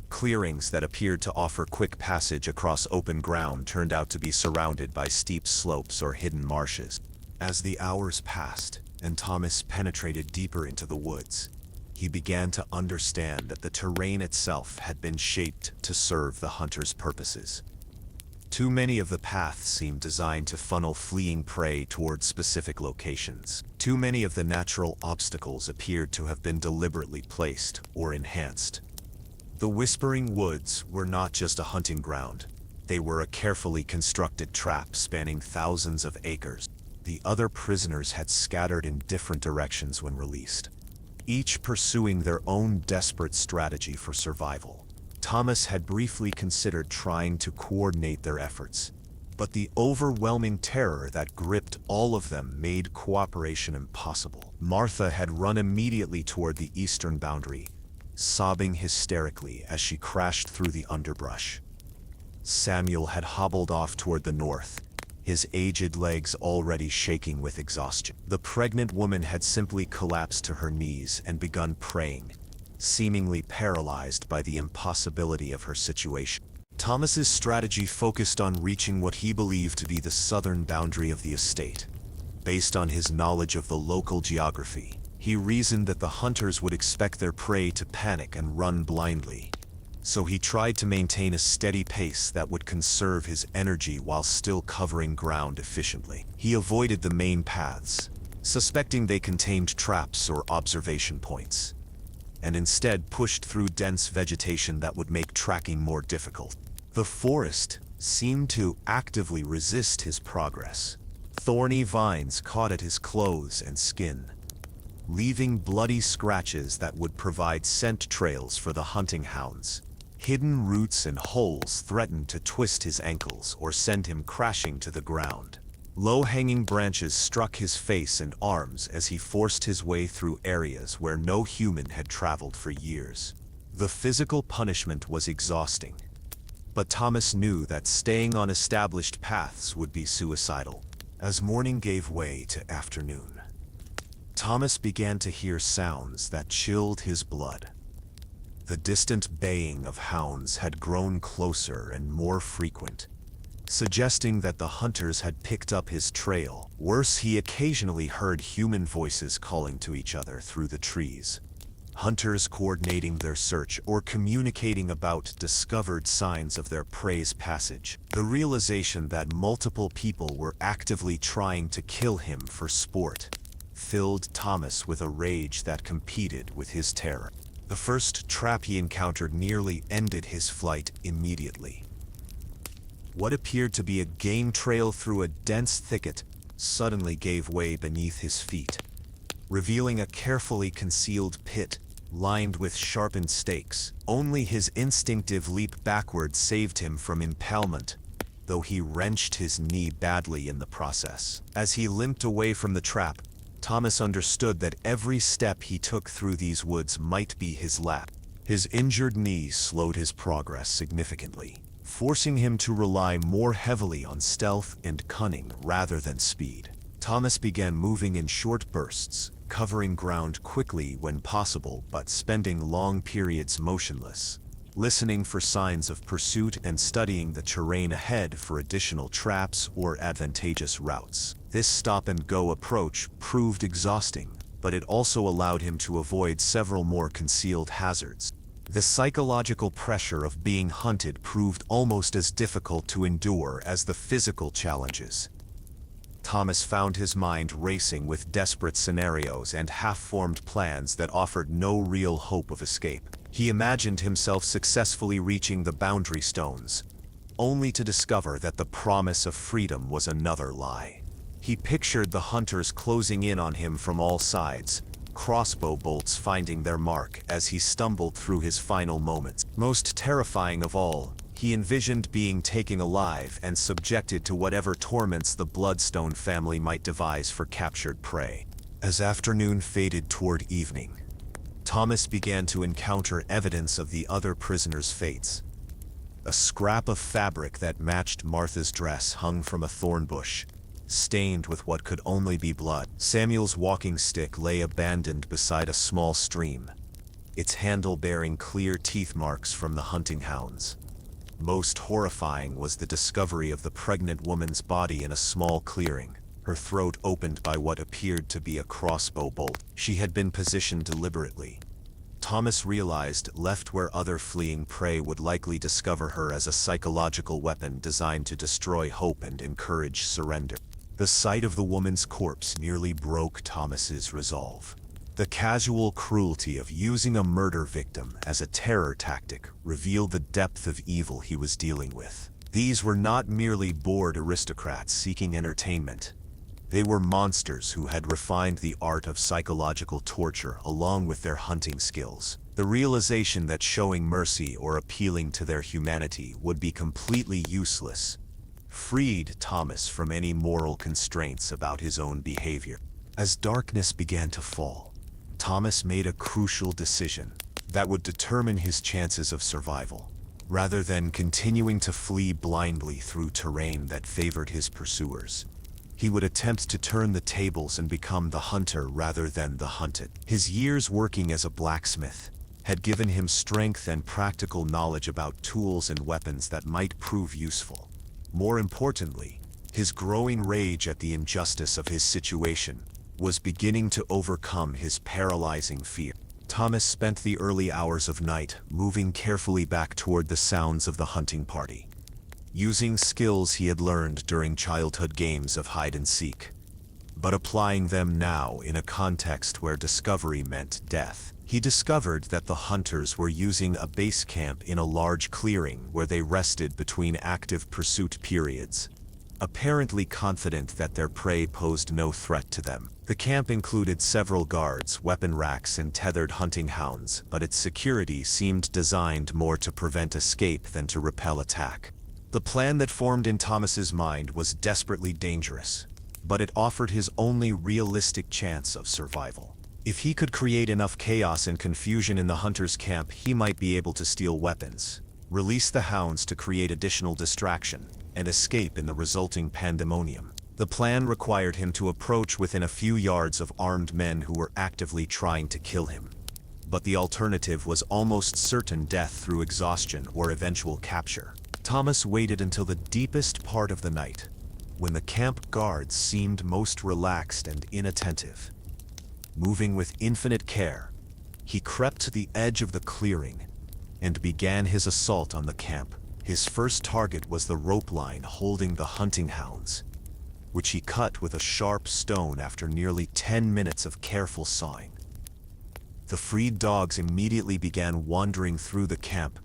Clearings that appeared to offer quick passage across open ground turned out to be surrounded by steep slopes or hidden marshes. As the hours passed, and Thomas penetrated deeper into the woods, he began to understand that the terrain itself had been shaped to serve the hunter's purposes. Too many of the paths seemed designed to funnel fleeing prey towards specific locations. Too many of the natural obstacles appeared to have been deliberately placed or enhanced. The Whispering Woods were not just a hunting ground. They were a carefully constructed trap spanning thousands of acres. The other prisoners had scattered in different directions when released, each pursuing their own desperate strategy for survival. Thomas had briefly considered trying to coordinate their efforts, but the overwhelming terror that gripped all of them made cooperation impossible. Martha had run immediately toward the eastern boundary, sobbing hysterically as she crashed through the underbrush. Samuel had hobbled off toward the north, his aged legs already shaking with exhaustion. The pregnant woman had simply collapsed to her knees and begun praying, seemingly paralyzed by the impossibility of her situation. Thomas's strategy focused on reaching what he believed to be the southern boundary of the estate. Based on his knowledge of the local geography, he reasoned that the hunters would expect their prey to panic and run blindly. So he tried to maintain a steady pace that would conserve his energy while still covering ground efficiently. He avoided the main paths, suspecting they contained traps or observation points, and instead pushed through dense vegetation that would make tracking more difficult. The forest seemed to actively resist his progress. Thorny vines caught at his clothes and skin, leaving bloody scratches that would provide scent trails for the hunting hounds. Hidden roots and holes threatened to twist his ankles or send him crashing to the ground. Low-hanging branches struck his face and arms as he forced his way through areas where no human had traveled for years. The physical punishment was exhausting, but Thomas knew that staying on established paths would be suicidal. As morning gave way to afternoon, Thomas began to hear sounds that chilled his blood. The distant baying of hounds had grown closer and more frequent, suggesting that the hunters had picked up his trail. Worse, he occasionally heard human voices calling to each other through the trees. Hunters coordinating their search or communicating about discovered signs of their prey's passage. The realization that multiple people were actively trying to kill him for sport filled Thomas with a rage that competed with his terror. The first trap he encountered nearly ended his flight immediately. What appeared to be a game trail through a dense thicket suddenly gave way beneath his feet, revealing a carefully concealed pit lined with sharpened stakes. Only his instinctive leap backward saved him from impalement, though he wrenched his knee badly in the process. As he limped away from the trap, Thomas understood that every step he took through these woods might be his last. His injured knee slowed his progress significantly, forcing him to rely more heavily on stealth and cunning rather than speed. Thomas began moving in short bursts, covering ground quickly when possible but spending long periods motionless, listening for signs of pursuit and studying the terrain ahead for additional traps or advantageous routes. This stop-and-go approach proved exhausting, but it also allowed him to avoid several more concealed hazards. The psychological pressure of being hunted proved almost as difficult to endure as the physical challenges. Thomas found his mind racing with desperate scenarios and half-formed plans that offered no real hope of escape. He imagined himself successfully reaching the boundary stones, only to discover that the promise of freedom was another lie. He pictured the hunters closing in on him from all sides, crossbow bolts finding their mark as he stumbled through his final moments. Most terrifying of all, he envisioned being taken alive and subjected to whatever torments the Bloodstone family might devise for captured prey. As afternoon faded toward evening, Thomas began to encounter evidence of the other prisoners' fates. A scrap of fabric that matched Martha's dress hung from a thorn bush, stained with what could only be blood. Samuel's walking stick lay abandoned beside a small stream, its handle bearing clear teeth marks from the hunting hounds. Most horrifying was the discovery of the pregnant woman's body in a small clearing, her throat opened by what appeared to be a crossbow bolt. She had been positioned deliberately. Thomas realized, left where other fleeing prey would likely discover her as a psychological weapon designed to destroy hope and encourage surrender. The sight of the woman's corpse nearly broke Thomas's resolve. The casual cruelty of using a murder victim as a terror tactic revealed the depth of evil he was dealing with. These were not merely bored aristocrats seeking entertainment. They were monsters who had refined the art of psychological torture along with their hunting skills. The realization that showing mercy or appealing to their humanity would be completely useless freed Thomas from any moral constraints about his own behavior. As darkness began to fall, Thomas made a crucial decision that would determine his chances of survival. Rather than continuing to flee blindly through terrain that favored his pursuers, he would attempt to turn the tables and become the hunter rather than the hunted. His years working as a blacksmith had given him strength and practical knowledge about tools and weapons that might prove useful. More importantly, his growing rage at the injustice of his situation was beginning to overcome his paralyzing fear. Thomas spent the early hours of night moving carefully back toward the sounds of the hunting party, using skills he had learned during childhood games of hide-and-seek, but applying them now in a context where discovery meant death. He discovered that the hunters were using a base camp in a large clearing where they rested between active pursuit periods, apparently confident that their prey posed no threat to them. The camp included several guards, weapon racks, and tethered hunting hounds, but its security seemed designed more to prevent escape than to repel attack. The plan that formed in Thomas's mind was desperately dangerous, but it offered his only realistic chance of survival. If he could create enough chaos and confusion in the hunters' camp, he might be able to steal weapons, release the hounds to create additional distraction, and escape in the resulting pandemonium. The plan required him to approach within a few yards of armed men who were actively trying to kill him. But the alternative was almost certain death through exhaustion or eventual capture. Thomas waited until the deepest part of the night, when the camp guards seemed most relaxed and inattentive. Moving with infinite care, he crept to the edge of the clearing and began his assault on the camp. His first target was the rope line holding the hunting hounds, which he cut with a sharp stone after nearly 10 minutes of careful sawing. The freed dogs immediately began wandering through the camp,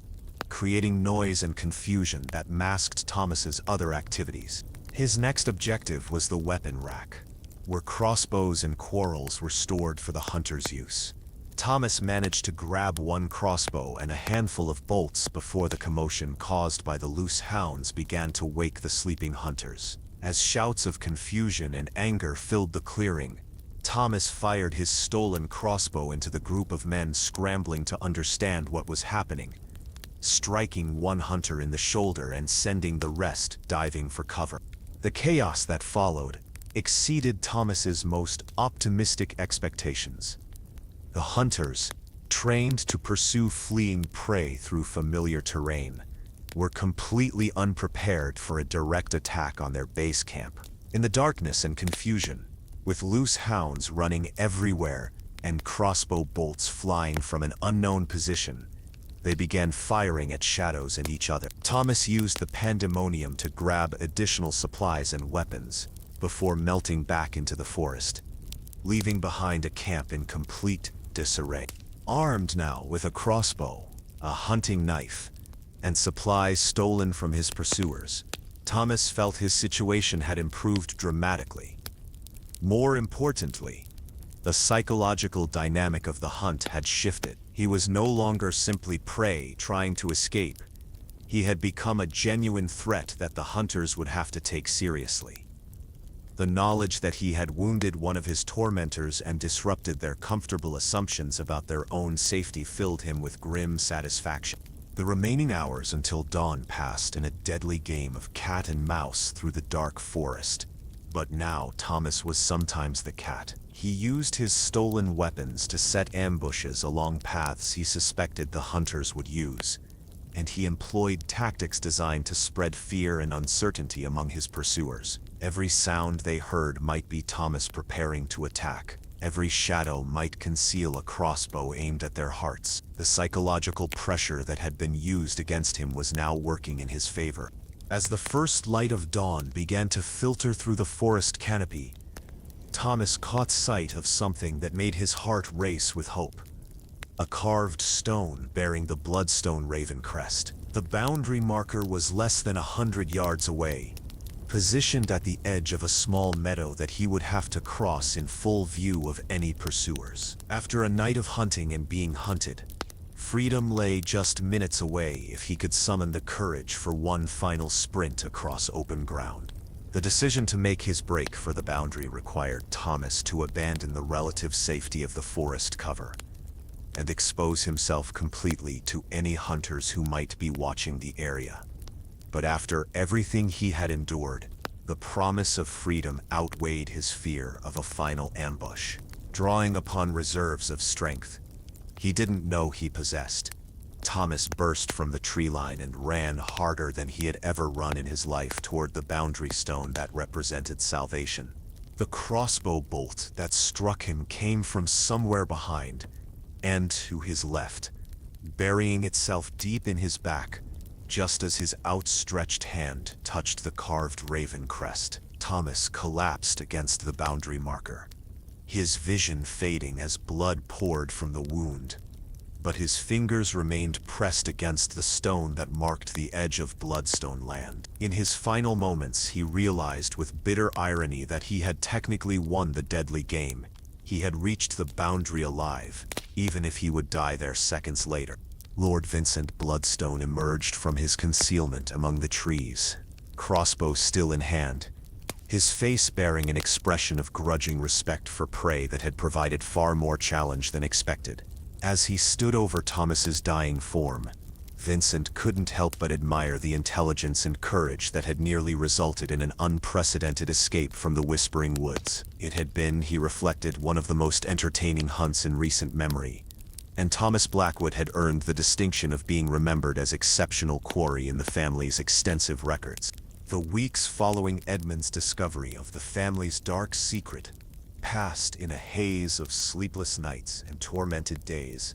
creating noise and confusion that masked Thomas's other activities. His next objective was the weapon rack, where crossbows and quarrels were stored for the hunter's use. Thomas managed to grab one crossbow and a handful of bolts before the commotion caused by the loose hounds began to wake the sleeping hunters. As shouts of confusion and anger filled the clearing, Thomas fired his stolen crossbow into the group of men scrambling to understand what was happening, striking one hunter in the shoulder and sending the rest diving for cover. The chaos that followed exceeded Thomas's most optimistic expectations. The hunters, trained to pursue fleeing prey through familiar terrain, were completely unprepared for a direct attack on their base camp. In the darkness and confusion, with loose hounds running everywhere and crossbow bolts flying from an unknown position, they began firing at shadows and each other. Thomas used the pandemonium to grab additional supplies and weapons before melting back into the forest, leaving behind a camp in complete disarray. Armed now with a crossbow, a hunting knife, and supplies stolen from his pursuers, Thomas felt his situation had improved dramatically. More importantly, the psychological dynamic of the hunt had shifted. He was no longer simply prey trying to escape. He had become a genuine threat that the hunters would have to take seriously. The knowledge that he had wounded one of his tormentors and disrupted their comfortable assumptions about their own safety filled him with grim satisfaction. The remaining hours until dawn passed in a deadly game of cat and mouse through the dark forest. But now Thomas was sometimes the cat. He used his stolen weapons to set ambushes along paths he suspected the hunters would use, and he employed tactics designed to spread fear and uncertainty among his pursuers. Every sound they heard might be Thomas preparing to attack. Every shadow might conceal a crossbow aimed at their hearts. The psychological pressure that had been used against him was now working in his favor. As the first light of dawn began to filter through the forest canopy, Thomas caught sight of something that made his heart race with hope. A carved stone bearing the Bloodstone raven crest. The boundary marker was less than 100 yards away, positioned at the edge of a small meadow that he would have to cross in full view of any pursuers. After a night of hunting and being hunted, freedom lay just minutes away if he could summon the courage for one final sprint across open ground. The decision to make his break for the boundary required Thomas to abandon the relative safety of the forest cover and expose himself completely to any hunters who might be watching the area. But after everything he had endured, the promise of freedom outweighed his fear of a final ambush. Drawing upon reserves of strength he didn't know he possessed, Thomas burst from the tree line and ran harder than he had ever run in his life toward the boundary stone that represented salvation. The crossbow bolt that struck him came from somewhere behind and to his left, burying itself deep in his back, just as his outstretched hand touched the carved raven crest. Thomas collapsed against the boundary marker, his vision fading as blood poured from the wound. But his fingers remained pressed against the stone that marked the edge of Bloodstone land. In his final moments, he realized with bitter irony that he had technically won the deadly game. He had reached the boundary alive, even if he would die there seconds later. Lord Vincent Bloodstone emerged from his concealment among the trees, crossbow still in hand, his face bearing an expression of grudging respect for prey that had provided far more challenge than expected. As he stood over Thomas's dying form, Vincent couldn't help but admire the intelligence and courage that had nearly resulted in an unprecedented escape from the Whispering Woods. It had been, he reflected, one of the most entertaining hunts in recent memory, and Thomas Blackwood had earned the distinction of being remembered as exceptional quarry in the family's extensive records. The weeks following Edmund's discovery of the family's dark secret passed in a haze of sleepless nights and tormented days.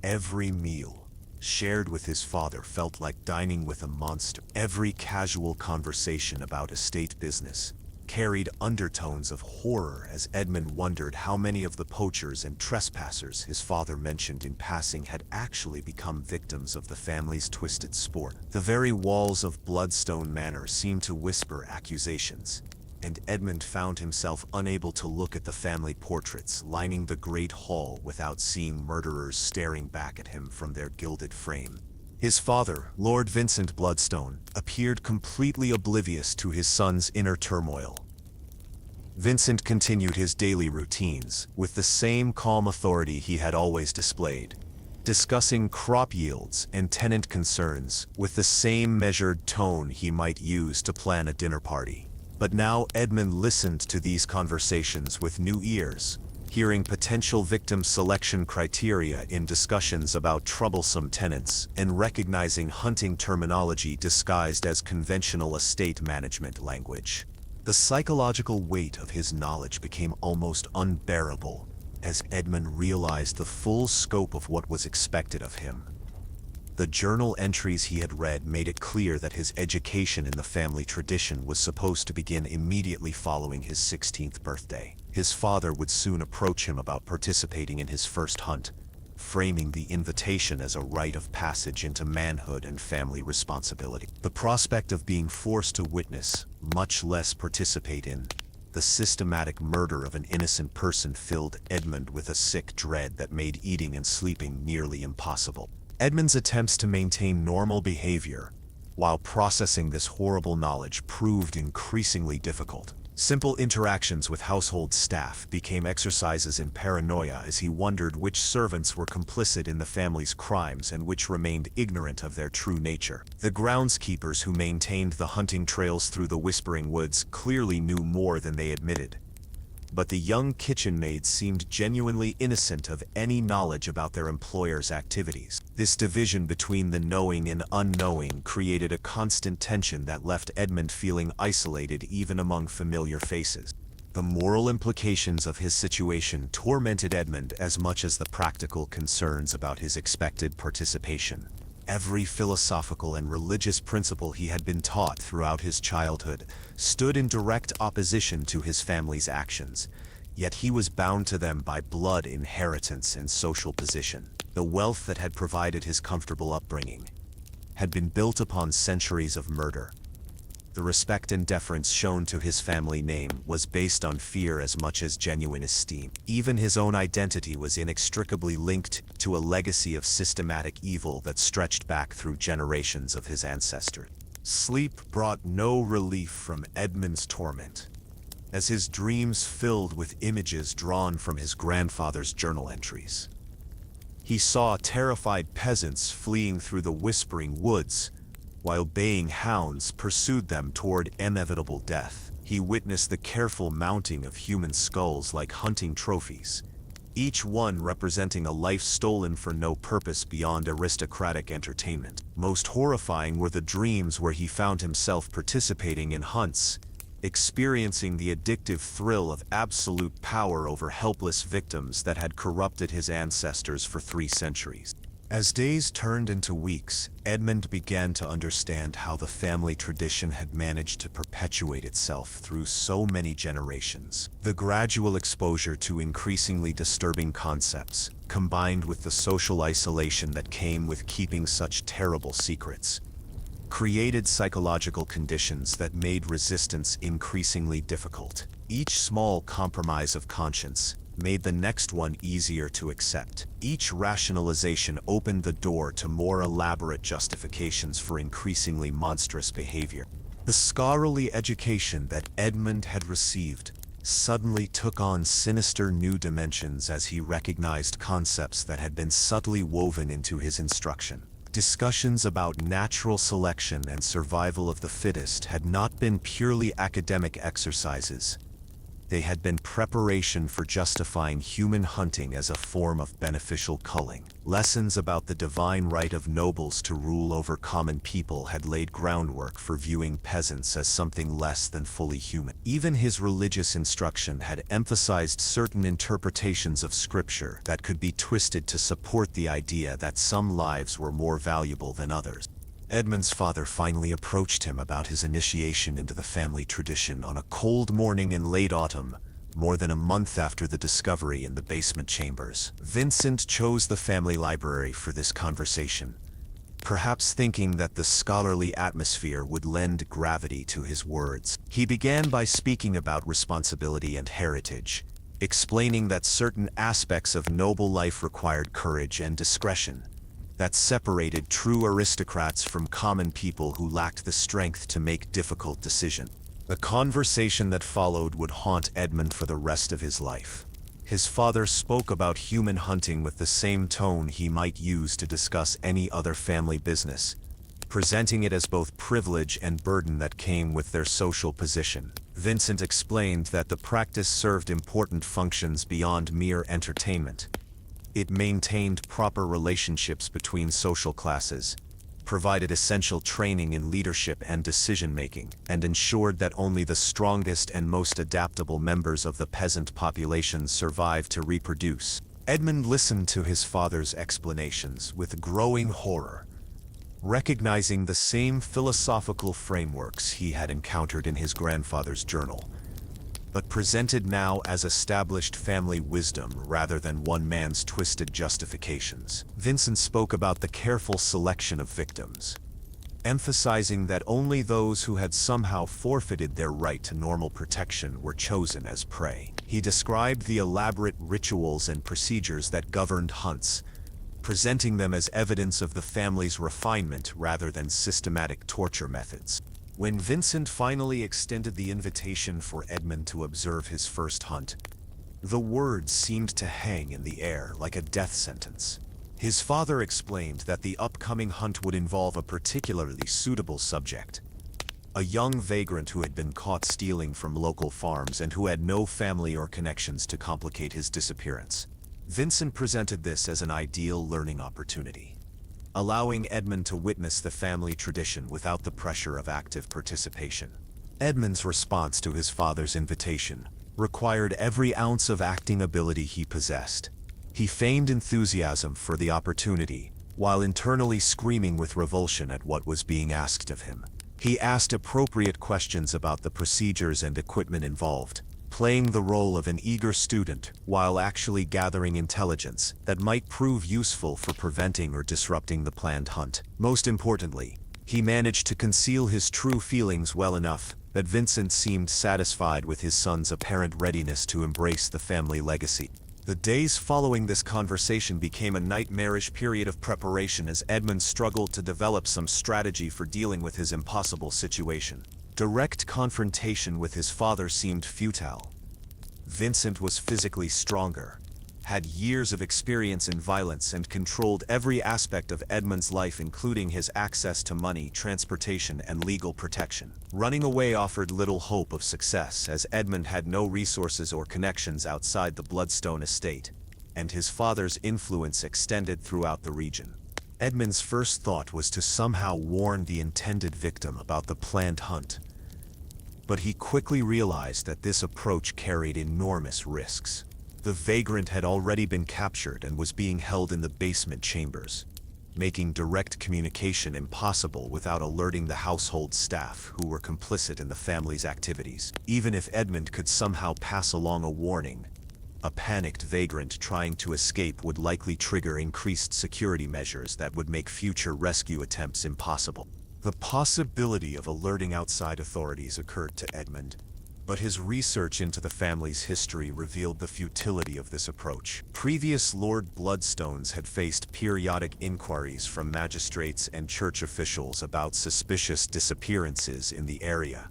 Every meal shared with his father felt like dining with a monster. Every casual conversation about estate business carried undertones of horror as Edmund wondered how many of the poachers and trespassers his father mentioned in passing had actually become victims of the family's twisted sport. The very walls of Bloodstone Manor seemed to whisper accusations, and Edmund found himself unable to look at the family portraits lining the great hall without seeing murderers staring back at him from their gilded frame. His father, Lord Vincent Bloodstone, appeared completely oblivious to his son's inner turmoil. Vincent continued his daily routines with the same calm authority he had always displayed, discussing crop yields and tenant concerns with the same measured tone he might use to plan a dinner party. But now Edmund listened to these conversations with new ears, hearing potential victim selection criteria in discussions about troublesome tenants and recognizing hunting terminology disguised as conventional estate management language. The psychological weight of his knowledge became almost unbearable as Edmund realized the full scope of what was expected of him. The journal entries he had read made it clear that his education in the family tradition was supposed to begin immediately following his 16th birthday. His father would soon approach him about participating in his first hunt, framing the invitation as a rite of passage into manhood and family responsibility. The prospect of being forced to witness, much less participate in, the systematic murder of an innocent person filled Edmund with a sick dread that made eating and sleeping nearly impossible. Edmund's attempts to maintain normal behavior while processing this horrible knowledge proved increasingly difficult. Simple interactions with household staff became exercises in paranoia as he wondered which servants were complicit in the family's crimes and which remained ignorant of their true nature. The groundskeepers who maintained the hunting trails through the Whispering Woods clearly knew more than they admitted. But the young kitchen maids seemed genuinely innocent of any knowledge about their employer's activities. This division between the knowing and unknowing created a constant tension that left Edmund feeling isolated even among familiar faces. The moral implications of his situation tormented Edmund as much as the practical concerns about his expected participation. Every philosophical and religious principle he had been taught throughout his childhood stood in direct opposition to his family's actions, yet he was bound to them by blood inheritance and social position. The wealth that had provided his comfortable upbringing had been built upon centuries of murder. The respect and deference shown to his family name was based on fear as much as genuine esteem. Even his own identity was inextricably linked to a legacy of systematic evil that stretched back through generations of his ancestors. Sleep brought no relief from Edmund's torment, as his dreams filled with images drawn from his grandfather's journal entries. He saw terrified peasants fleeing through the Whispering Woods, while baying hounds pursued them toward inevitable death. He witnessed the careful mounting of human skulls like hunting trophies, each one representing a life stolen for no purpose beyond aristocratic entertainment. Most horrifying were the dreams where he found himself participating in hunts, experiencing the addictive thrill of absolute power over helpless victims that had corrupted his ancestors for 3 centuries. As days turned into weeks, Edmund began to understand how the family tradition had managed to perpetuate itself through so many generations. The gradual exposure to increasingly disturbing concepts, combined with the social isolation that came with keeping such terrible secrets, created psychological conditions that made resistance increasingly difficult. Each small compromise of conscience made the next one easier to accept. Each rationalization opened the door to more elaborate justifications for increasingly monstrous behavior. The scholarly education that Edmund had received suddenly took on sinister new dimensions as he recognized concepts that had been subtly woven into his instruction. Discussions about natural selection and survival of the fittest had not been purely academic exercises. They had been preparation for justifying human hunting as a form of beneficial culling. Lessons about the divine right of nobles to rule over common people had laid groundwork for viewing peasants as something less than fully human. Even his religious instruction had emphasized certain interpretations of scripture that could be twisted to support the idea that some lives were more valuable than others. Edmund's father finally approached him about his initiation into the family tradition on a cold morning in late autumn, more than a month after the discovery in the basement chambers. Vincent chose the family library for this conversation, perhaps thinking that the scholarly atmosphere would lend gravity to his words. He began by speaking about responsibility and heritage, explaining that certain aspects of noble life required courage and discretion, that separated true aristocrats from common people who lacked the strength to make difficult decisions. The conversation that followed would haunt Edmund for the rest of his life. His father spoke about human hunting with the same tone he might use to discuss any other family business, presenting it as both privilege and burden that came with their social position. Vincent explained that the practice served important functions beyond mere entertainment. It maintained proper relationships between social classes, provided essential training in leadership and decision-making, and ensured that only the strongest and most adaptable members of the peasant population survived to reproduce. Edmund listened to his father's explanations with growing horror, recognizing the same philosophical frameworks he had encountered in his grandfather's journal, but presented now as established family wisdom rather than one man's twisted justifications. Vincent spoke about the careful selection of victims, emphasizing that only those who had somehow forfeited their right to normal protection were chosen as prey. He described the elaborate rituals and procedures that governed hunts, presenting them as evidence of the family's refinement rather than systematic torture methods. When Vincent finally extended the invitation for Edmund to observe his first hunt, the words seemed to hang in the air like a death sentence. His father explained that the upcoming hunt would involve a particularly suitable subject, a young vagrant who had been caught stealing from local farms and who had no family or connections to complicate his disappearance. Vincent presented this as an ideal learning opportunity, allowing Edmund to witness the family tradition without the pressure of active participation. Edmund's response to his father's invitation required every ounce of acting ability he possessed. He feigned enthusiasm for the opportunity, while internally screaming with revulsion at what was being asked of him. He asked appropriate questions about the procedures and equipment involved, playing the role of an eager student while actually gathering intelligence that might prove useful for preventing or disrupting the planned hunt. Most importantly, he managed to conceal his true feelings well enough that Vincent seemed satisfied with his son's apparent readiness to embrace the family legacy. The days following this conversation became a nightmarish period of preparation as Edmund struggled to develop some strategy for dealing with his impossible situation. Direct confrontation with his father seemed futile. Vincent was physically stronger, had years of experience in violence, and controlled every aspect of Edmund's life, including his access to money, transportation, and legal protection. Running away offered little hope of success, as Edmund had no resources or connections outside the Bloodstone estate, and his father's influence extended throughout the region. Edmund's first thought was to somehow warn the intended victim about the planned hunt, but he quickly realized that this approach carried enormous risks. The vagrant had already been captured and was being held in the basement chambers, making direct communication impossible without alerting the household staff who were complicit in the family's activities. Even if Edmund could somehow pass along a warning, a panicked vagrant trying to escape would likely trigger increased security measures that would make future rescue attempts impossible. The possibility of alerting outside authorities occurred to Edmund, but his research into the family's history revealed the futility of this approach. Previous Lord Bloodstones had faced periodic inquiries from magistrates and church officials about suspicious disappearances in the area,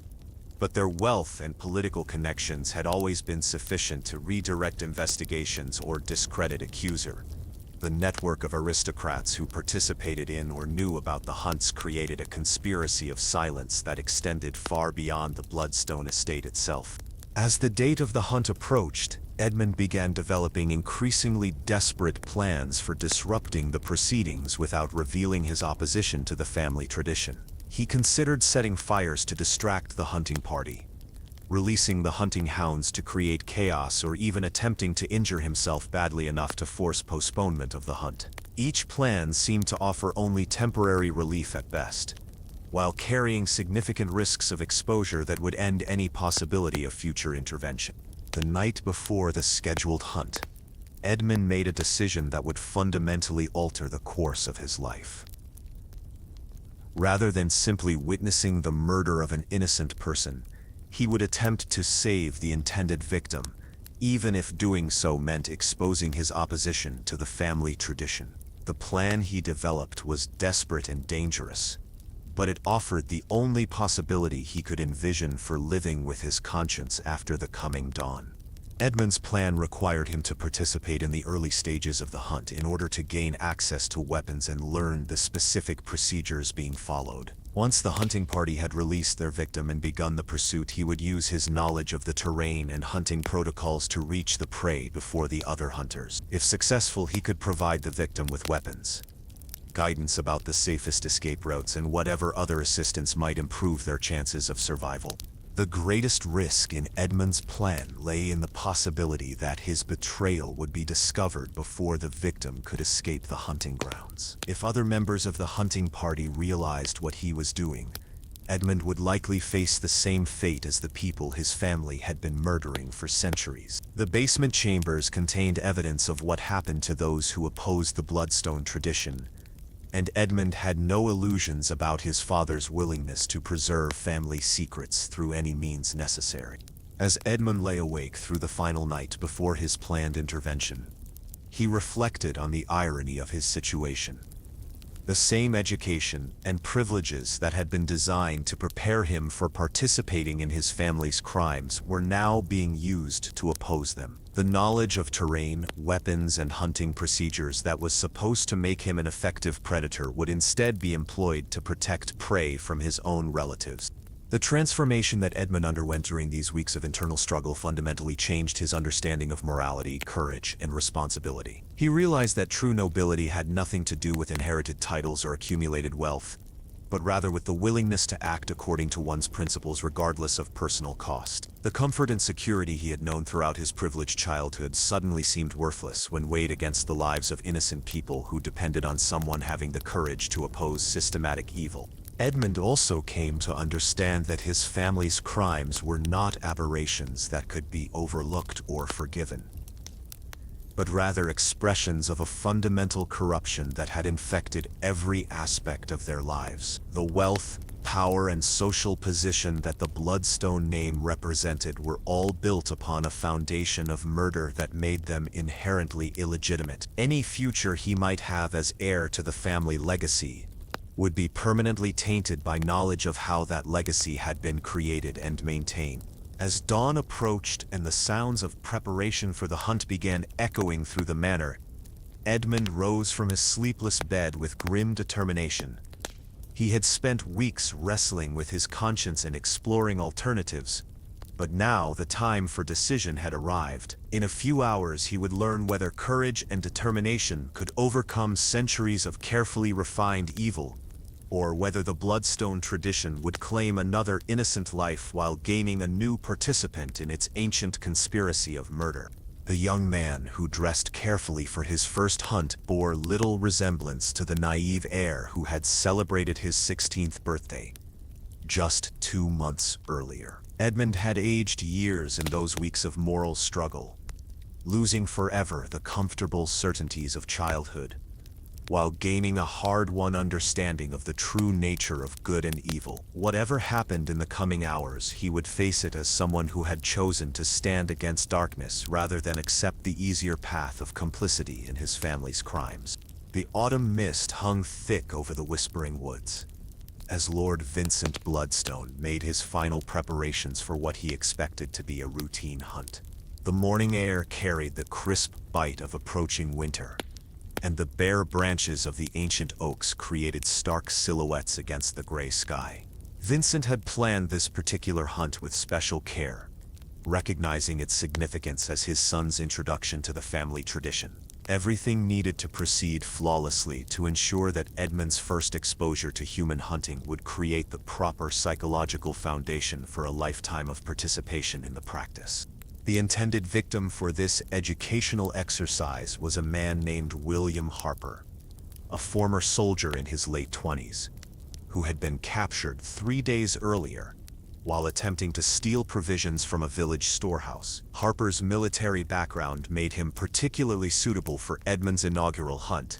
but their wealth and political connections had always been sufficient to redirect investigations or discredit accuser. The network of aristocrats who participated in or knew about the hunts created a conspiracy of silence that extended far beyond the Bloodstone estate itself. As the date of the hunt approached, Edmund began developing increasingly desperate plans for disrupting the proceedings without revealing his opposition to the family tradition. He considered setting fires to distract the hunting party, releasing the hunting hounds to create chaos, or even attempting to injure himself badly enough to force postponement of the hunt. Each plan seemed to offer only temporary relief at best, while carrying significant risks of exposure that would end any possibility of future intervention. The night before the scheduled hunt, Edmund made a decision that would fundamentally alter the course of his life. Rather than simply witnessing the murder of an innocent person, he would attempt to save the intended victim, even if doing so meant exposing his opposition to the family tradition. The plan he developed was desperate and dangerous, but it offered the only possibility he could envision for living with his conscience after the coming dawn. Edmund's plan required him to participate in the early stages of the hunt in order to gain access to weapons and learn the specific procedures being followed. Once the hunting party had released their victim and begun the pursuit, he would use his knowledge of the terrain and hunting protocols to reach the prey before the other hunters. If successful, he could provide the victim with weapons, guidance about the safest escape routes, and whatever other assistance might improve their chances of survival. The greatest risk in Edmund's plan lay in the possibility that his betrayal would be discovered before the victim could escape the hunting grounds. If other members of the hunting party realized what he was doing, Edmund would likely face the same fate as the people his family had been murdering for centuries. The basement chambers contained evidence of what happened to those who opposed the Bloodstone tradition, and Edmund had no illusions about his father's willingness to preserve family secrets through any means necessary. As Edmund lay awake through the final night before his planned intervention, he reflected on the irony of his situation. The same education and privileges that had been designed to prepare him for participating in his family's crimes were now being used to oppose them. The knowledge of terrain, weapons, and hunting procedures that was supposed to make him an effective predator would instead be employed to protect prey from his own relatives. The transformation that Edmund underwent during these weeks of internal struggle fundamentally changed his understanding of morality, courage, and responsibility. He realized that true nobility had nothing to do with inherited titles or accumulated wealth, but rather with the willingness to act according to one's principles regardless of personal cost. The comfort and security he had known throughout his privileged childhood suddenly seemed worthless when weighed against the lives of innocent people who depended on someone having the courage to oppose systematic evil. Edmund also came to understand that his family's crimes were not aberrations that could be overlooked or forgiven, but rather expressions of a fundamental corruption that had infected every aspect of their lives. The wealth, power, and social position that the Bloodstone name represented were all built upon a foundation of murder that made them inherently illegitimate. Any future he might have as heir to the family legacy would be permanently tainted by knowledge of how that legacy had been created and maintained. As dawn approached and the sounds of preparation for the hunt began echoing through the manor, Edmund rose from his sleepless bed with grim determination. He had spent weeks wrestling with his conscience and exploring alternatives, but now the time for decision had arrived. In a few hours he would learn whether courage and determination could overcome centuries of carefully refined evil, or whether the Bloodstone tradition would claim another innocent life while gaining a new participant in its ancient conspiracy of murder. The young man, who dressed carefully for his first hunt, bore little resemblance to the naive heir who had celebrated his 16th birthday just 2 months earlier. Edmund had aged years in those weeks of moral struggle, losing forever the comfortable certainties of childhood, while gaining a hard-won understanding of the true nature of good and evil. Whatever happened in the coming hours, he would face it as someone who had chosen to stand against darkness rather than accept the easier path of complicity in his family's crimes. The autumn mist hung thick over the Whispering Woods, as Lord Vincent Bloodstone made his final preparations for what he expected to be a routine hunt. The morning air carried the crisp bite of approaching winter, and the bare branches of the ancient oaks created stark silhouettes against the gray sky. Vincent had planned this particular hunt with special care, recognizing its significance as his son's introduction to the family tradition. Everything needed to proceed flawlessly to ensure that Edmund's first exposure to human hunting would create the proper psychological foundation for a lifetime of participation in the practice. The intended victim for this educational exercise was a man named William Harper, a former soldier in his late 20s, who had been captured 3 days earlier while attempting to steal provisions from a village storehouse. Harper's military background made him particularly suitable for Edmund's inaugural hunt,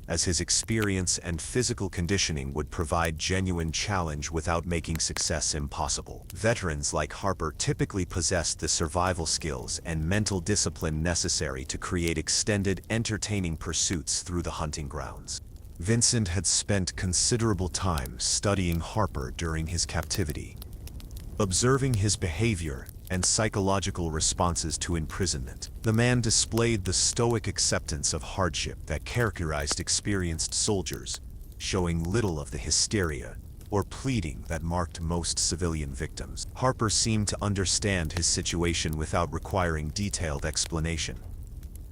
as his experience and physical conditioning would provide genuine challenge without making success impossible. Veterans like Harper typically possessed the survival skills and mental discipline necessary to create extended, entertaining pursuits through the hunting grounds. Vincent had spent considerable time studying Harper during his captivity, observing his behavior and psychological responses to imprisonment. The man displayed the stoic acceptance of hardship that characterized experienced soldiers, showing little of the hysteria or pleading that marked most civilian victims. Harper seemed to understand his situation without requiring detailed explanation,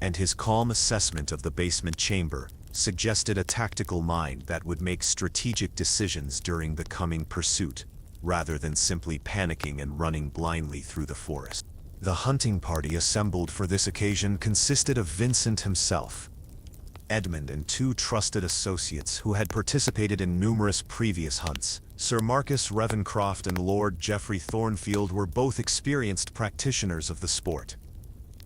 and his calm assessment of the basement chamber suggested a tactical mind that would make strategic decisions during the coming pursuit, rather than simply panicking and running blindly through the forest. The hunting party assembled for this occasion consisted of Vincent himself, Edmund, and two trusted associates who had participated in numerous previous hunts. Sir Marcus Revencroft and Lord Geoffrey Thornfield were both experienced practitioners of the sport,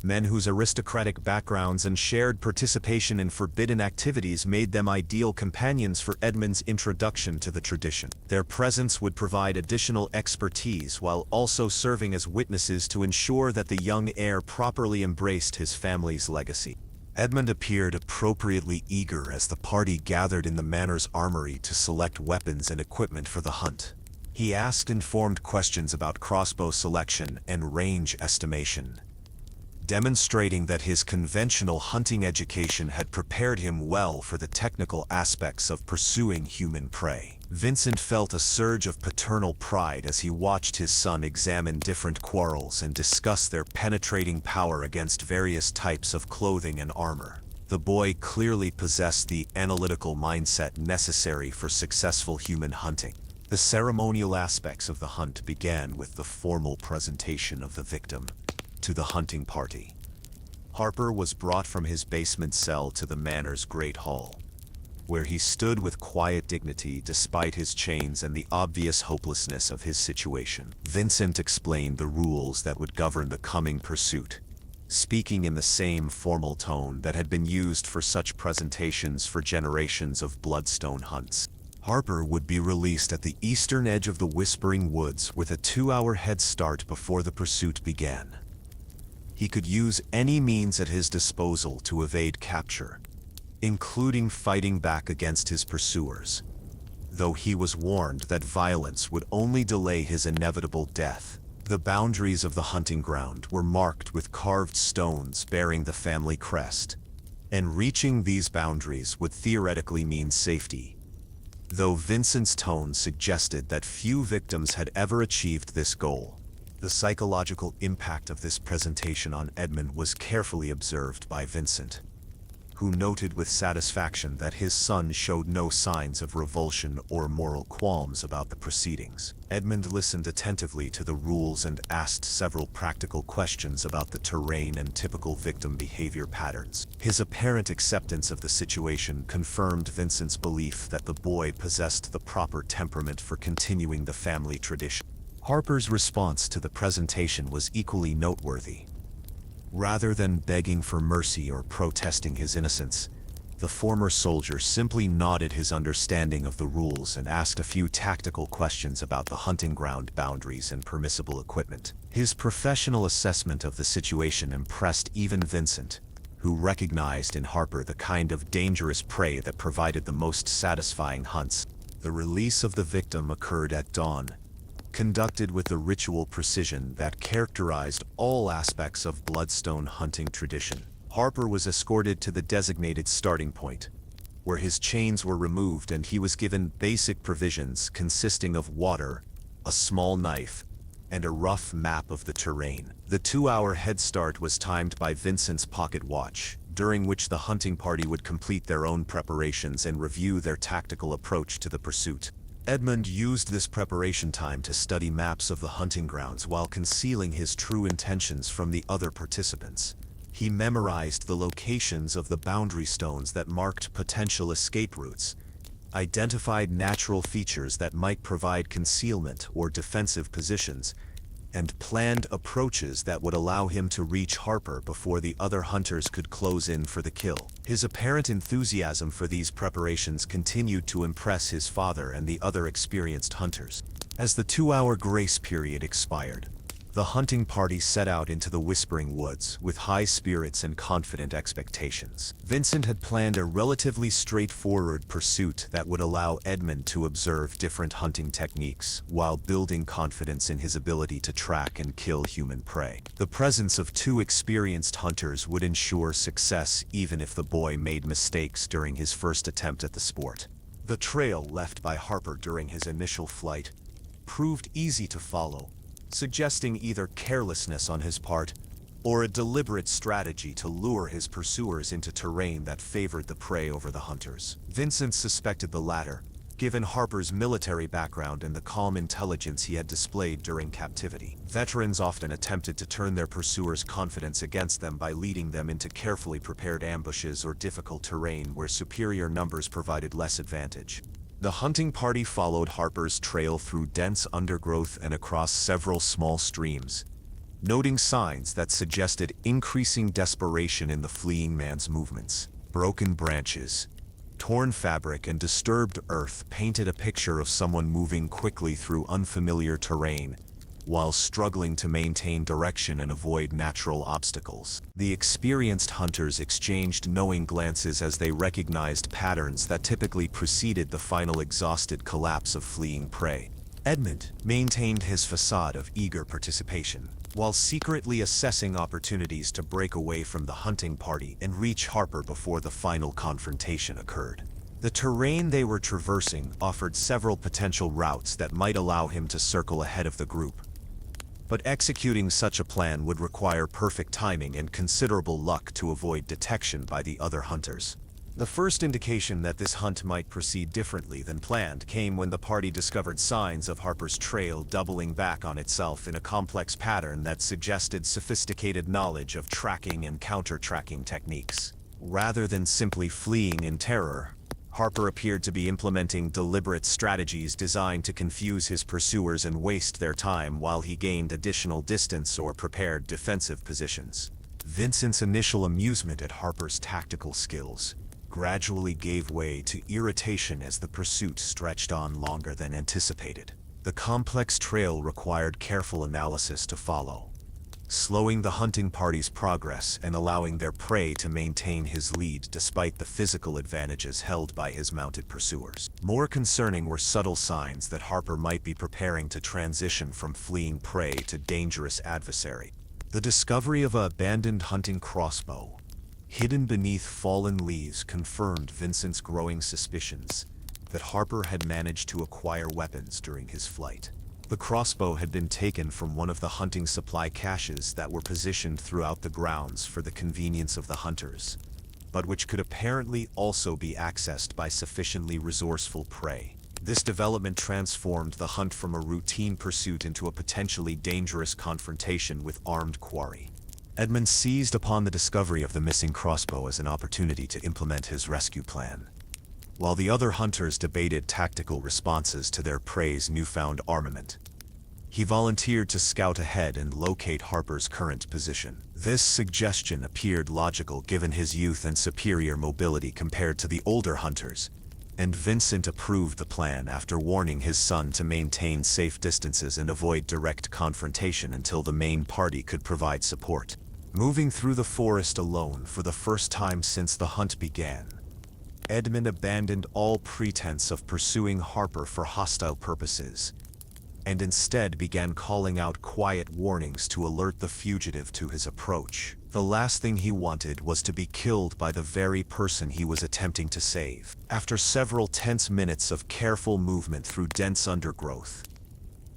men whose aristocratic backgrounds and shared participation in forbidden activities made them ideal companions for Edmund's introduction to the tradition. Their presence would provide additional expertise while also serving as witnesses to ensure that the young heir properly embraced his family's legacy. Edmund appeared appropriately eager as the party gathered in the manor's armory to select weapons and equipment for the hunt. He asked informed questions about crossbow selection and range estimation, demonstrating that his conventional hunting education had prepared him well for the technical aspects of pursuing human prey. Vincent felt a surge of paternal pride as he watched his son examine different quarrels and discuss their penetrating power against various types of clothing and armor. The boy clearly possessed the analytical mindset necessary for successful human hunting. The ceremonial aspects of the hunt began with the formal presentation of the victim to the hunting party. Harper was brought from his basement cell to the manor's great hall, where he stood with quiet dignity despite his chains and the obvious hopelessness of his situation. Vincent explained the rules that would govern the coming pursuit, speaking in the same formal tone that had been used for such presentations for generations of Bloodstone hunts. Harper would be released at the eastern edge of the Whispering Woods with a 2-hour head start before the pursuit began. He could use any means at his disposal to evade capture, including fighting back against his pursuers, though he was warned that violence would only delay his inevitable death. The boundaries of the hunting ground were marked with carved stones bearing the family crest, and reaching these boundaries would theoretically mean safety, though Vincent's tone suggested that few victims had ever achieved this goal. The psychological impact of this presentation on Edmund was carefully observed by Vincent, who noted with satisfaction that his son showed no signs of revulsion or moral qualms about the proceedings. Edmund listened attentively to the rules and asked several practical questions about the terrain and typical victim behavior patterns. His apparent acceptance of the situation confirmed Vincent's belief that the boy possessed the proper temperament for continuing the family tradition. Harper's response to the presentation was equally noteworthy. Rather than begging for mercy or protesting his innocence, the former soldier simply nodded his understanding of the rules and asked a few tactical questions about the hunting ground boundaries and permissible equipment. His professional assessment of the situation impressed even Vincent, who recognized in Harper the kind of dangerous prey that provided the most satisfying hunts. The release of the victim occurred at dawn, conducted with the ritual precision that characterized all aspects of Bloodstone hunting tradition. Harper was escorted to the designated starting point, where his chains were removed and he was given basic provisions consisting of water, a small knife, and a rough map of the terrain. The 2-hour head start was timed by Vincent's pocket watch, during which the hunting party would complete their own preparations and review their tactical approach to the pursuit. Edmund used this preparation time to study maps of the hunting grounds while concealing his true intentions from the other participants. He memorized the locations of the boundary stones that marked potential escape routes, identified natural features that might provide concealment or defensive positions, and planned approaches that would allow him to reach Harper before the other hunters could close in for the kill. His apparent enthusiasm for these preparations continued to impress his father and the other experienced hunters. As the 2-hour grace period expired, The hunting party set out into the Whispering Woods with high spirits and confident expectations. Vincent had planned a relatively straightforward pursuit that would allow Edmund to observe different hunting techniques while building confidence in his ability to track and kill human prey. The presence of two experienced hunters would ensure success even if the boy made mistakes during his first attempt at the sport. The trail left by Harper during his initial flight proved easy to follow, suggesting either carelessness on his part or a deliberate strategy to lure his pursuers into terrain that favored the prey over the hunters. Vincent suspected the latter, given Harper's military background and the calm intelligence he had displayed during captivity. Veterans often attempted to turn their pursuers' confidence against them by leading them into carefully prepared ambushes or difficult terrain where superior numbers provided less advantage. The hunting party followed Harper's trail through dense undergrowth and across several small streams, noting signs that suggested increasing desperation in the fleeing man's movements. Broken branches, torn fabric, and disturbed earth painted a picture of someone moving quickly through unfamiliar terrain while struggling to maintain direction and avoid natural obstacles. The experienced hunters exchanged knowing glances as they recognized patterns that typically preceded the final exhausted collapse of fleeing prey. Edmund maintained his facade of eager participation, while secretly assessing opportunities to break away from the hunting party and reach Harper before the final confrontation occurred. The terrain they were traversing offered several potential routes that might allow him to circle ahead of the group, but executing such a plan would require perfect timing and considerable luck to avoid detection by the other hunters. The first indication that this hunt might proceed differently than planned came when the party discovered signs of Harper's trail doubling back on itself in a complex pattern that suggested sophisticated knowledge of tracking and counter-tracking techniques. Rather than simply fleeing in terror, Harper appeared to be implementing deliberate strategies designed to confuse his pursuers and waste their time while he gained additional distance or prepared defensive positions. Vincent's initial amusement at Harper's tactical skills gradually gave way to irritation as the pursuit stretched on longer than anticipated. The complex trail required careful analysis to follow, slowing the hunting party's progress and allowing their prey to maintain his lead despite the physical advantages held by his mounted pursuers. More concerning were subtle signs that Harper might be preparing to transition from fleeing prey to dangerous adversary. The discovery of an abandoned hunting crossbow, hidden beneath fallen leaves, confirmed Vincent's growing suspicions that Harper had managed to acquire weapons during his flight. The crossbow had been taken from one of the hunting supply caches that were positioned throughout the grounds for the convenience of the hunters, but which could apparently also be accessed by sufficiently resourceful prey. This development transformed the hunt from a routine pursuit into a potentially dangerous confrontation with armed quarry. Edmund seized upon the discovery of the missing crossbow as an opportunity to implement his rescue plan. While the other hunters debated tactical responses to their prey's newfound armament, he volunteered to scout ahead and locate Harper's current position. This suggestion appeared logical given his youth and superior mobility compared to the older hunters, and Vincent approved the plan after warning his son to maintain safe distances and avoid direct confrontation until the main party could provide support. Moving through the forest alone for the first time since the hunt began, Edmund abandoned all pretense of pursuing Harper for hostile purposes, and instead began calling out quiet warnings to alert the fugitive to his approach. The last thing he wanted was to be killed by the very person he was attempting to save. After several tense minutes of careful movement through dense undergrowth,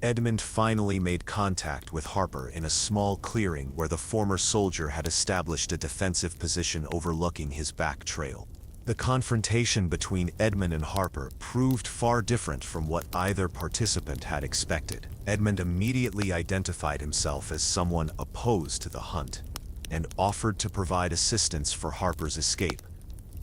Edmund finally made contact with Harper in a small clearing where the former soldier had established a defensive position overlooking his back trail. The confrontation between Edmund and Harper proved far different from what either participant had expected. Edmund immediately identified himself as someone opposed to the hunt and offered to provide assistance for Harper's escape,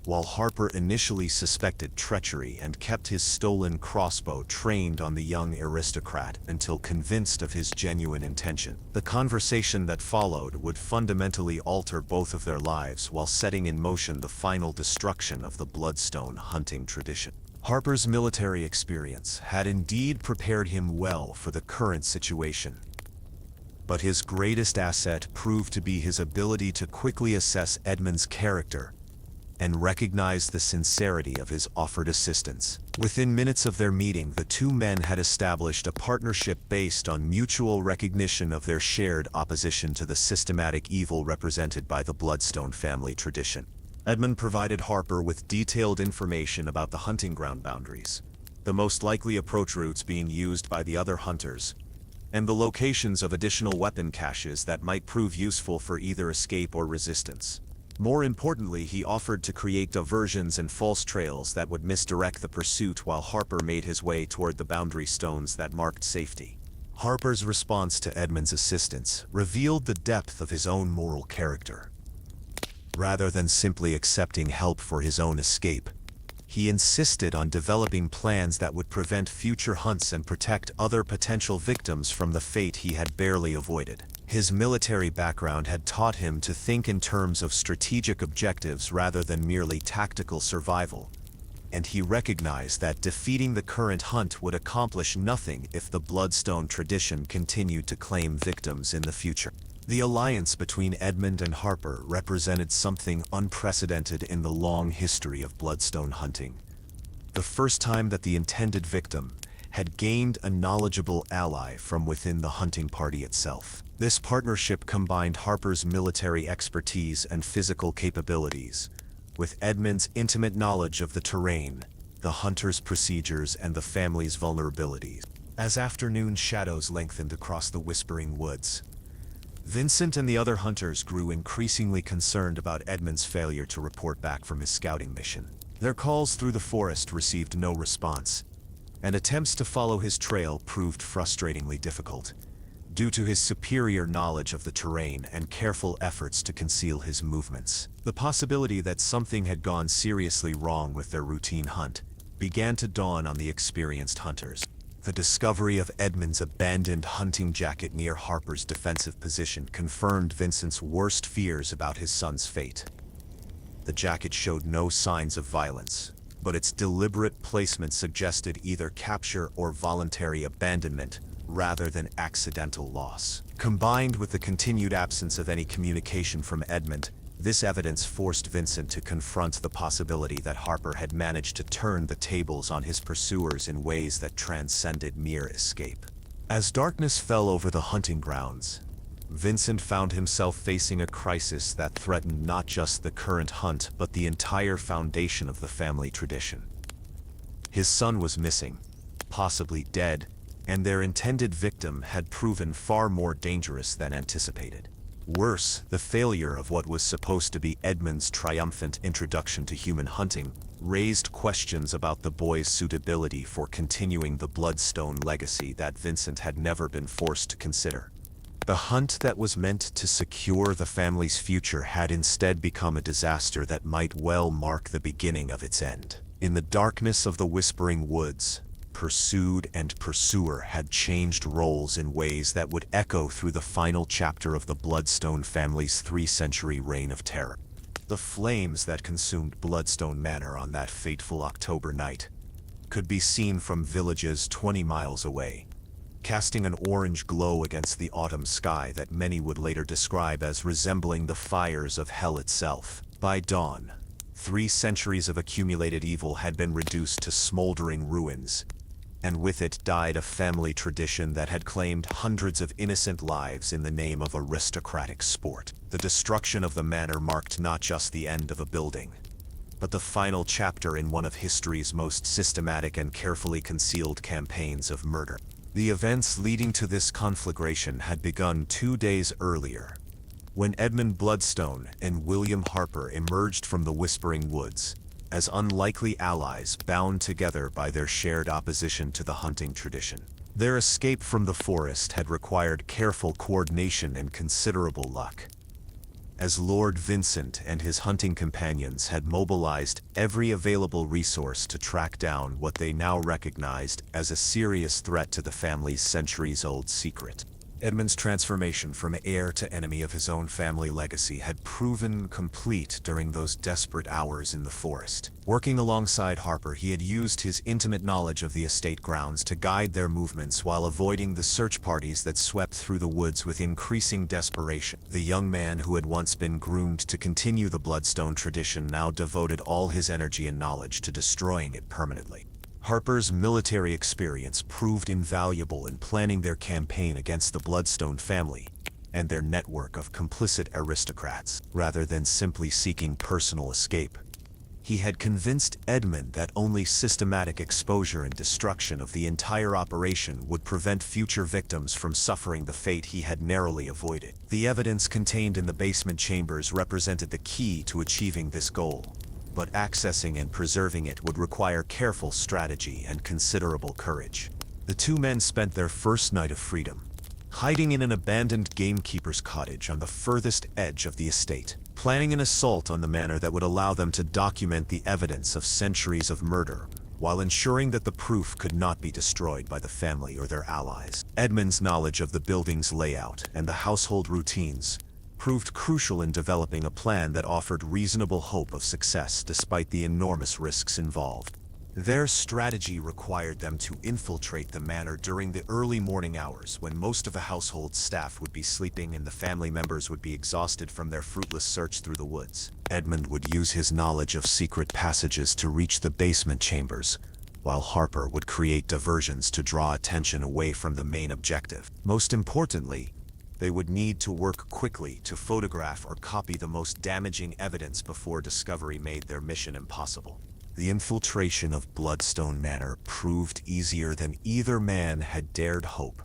while Harper initially suspected treachery and kept his stolen crossbow trained on the young aristocrat until convinced of his genuine intention. The conversation that followed would fundamentally alter both of their lives while setting in motion the final destruction of the Bloodstone hunting tradition. Harper's military experience had indeed prepared him well for the current situation. But his greatest asset proved to be his ability to quickly assess Edmund's character and recognize the sincerity of his offered assistance. Within minutes of their meeting, the two men had established a partnership based on mutual recognition of their shared opposition to the systematic evil represented by the Bloodstone family tradition. Edmund provided Harper with detailed information about the hunting ground boundaries, the most likely approach routes being used by the other hunters, and the locations of additional weapon caches that might prove useful for either escape or resistance. More importantly, he offered to create diversions and false trails that would misdirect the pursuit while Harper made his way toward the boundary stones that marked safety. Harper's response to Edmund's assistance revealed the depth of his own moral character. Rather than simply accepting help for his own escape, he insisted on developing plans that would prevent future hunts and protect other potential victims from the fate he had barely avoided. His military background had taught him to think in terms of strategic objectives rather than merely tactical survival, and he recognized that defeating the current hunt would accomplish nothing if the Bloodstone tradition continued to claim victims in the future. The alliance between Edmund and Harper represented something unprecedented in the long history of Bloodstone hunting. The first time that the intended victim had gained a knowledgeable ally from within the hunting party itself. This partnership combined Harper's military expertise and physical capabilities, with Edmund's intimate knowledge of the terrain, the hunter's procedures, and the family's vulnerabilities. As afternoon shadows lengthened across the whispering woods, Vincent and the other hunters grew increasingly concerned about Edmund's failure to report back from his scouting mission. Their calls through the forest received no response, and attempts to follow his trail proved frustratingly difficult, due to his superior knowledge of the terrain and careful efforts to conceal his movements. The possibility that something had gone seriously wrong with their routine hunt began to dawn on the experienced hunters. The discovery of Edmund's abandoned hunting jacket near Harper's defensive position confirmed Vincent's worst fears about his son's fate. The jacket showed no signs of violence, but its deliberate placement suggested either capture or voluntary abandonment rather than accidental loss. Combined with the continued absence of any communication from Edmund, this evidence forced Vincent to confront the possibility that Harper had managed to turn the tables on his pursuers in ways that transcended mere escape. As darkness fell over the hunting grounds, Vincent found himself facing a crisis that threatened not just the current hunt but the entire foundation of the family tradition. His son was missing, possibly dead, and their intended victim had proven far more dangerous than anticipated. Worse, the failure of what was supposed to be Edmund's triumphant introduction to human hunting raised questions about the boy's suitability for continuing the Bloodstone legacy that Vincent had never been forced to consider. The hunt that was meant to secure the family's future had instead become a disaster that might well mark the beginning of its end. In the darkness of the whispering woods, pursued and pursuer had changed roles in ways that would echo through the final chapter of the Bloodstone family's 3-century reign of terror. The flames that consumed Bloodstone Manor on that fateful October night could be seen from villages 20 miles away, casting an orange glow against the autumn sky that many would later describe as resembling the fires of hell itself. By dawn, 3 centuries of accumulated evil had been reduced to smoldering ruins, and with it died a family tradition that had claimed hundreds of innocent lives in the name of aristocratic sport. The destruction of the manor marked not just the end of a building, but the final chapter in one of history's most systematic and carefully concealed campaigns of murder. The events leading to this conflagration had begun 2 days earlier, when Edmund Bloodstone and William Harper emerged from the Whispering Woods as unlikely allies bound together by their shared opposition to the hunting tradition. Their escape from the forest had required careful coordination and considerable luck, as Lord Vincent and his hunting companions had mobilized every available resource to track down what they now recognized as a serious threat to the family's centuries-old secret. Edmund's transformation from heir to enemy of his own family legacy had proven complete during those desperate hours in the forest. Working alongside Harper, he had used his intimate knowledge of the estate grounds to guide their movements while avoiding the search parties that swept through the woods with increasing desperation. The young man who had once been groomed to continue the Bloodstone tradition now devoted all his energy and knowledge to destroying it permanently. Harper's military experience proved invaluable in planning their campaign against the Bloodstone family and their network of complicit aristocrats. Rather than simply seeking personal escape, he had convinced Edmund that only systematic exposure and destruction of the entire operation would prevent future victims from suffering the fate he had narrowly avoided. The evidence contained in the basement chambers represented the key to achieving this goal, but accessing and preserving it would require careful strategy and considerable courage. The two men spent their first night of freedom hiding in an abandoned gamekeeper's cottage on the furthest edge of the estate, planning an assault on the manor that would allow them to document the evidence of centuries of murder, while ensuring that the proof could not be destroyed by the family or their allies. Edmund's knowledge of the building's layout and the household routines proved crucial in developing a plan that offered reasonable hope of success despite the enormous risks involved. Their strategy required them to infiltrate the manor during the early morning hours when most of the household staff would be sleeping and the family members would be exhausted from their fruitless search through the woods. Edmund would use his knowledge of secret passages to reach the basement chambers, while Harper would create diversions to draw attention away from the main objective. Most importantly, they would need to work quickly to photograph or copy the most damaging evidence before discovery made their mission impossible. The infiltration of Bloodstone Manor proved easier than either man had dared hope,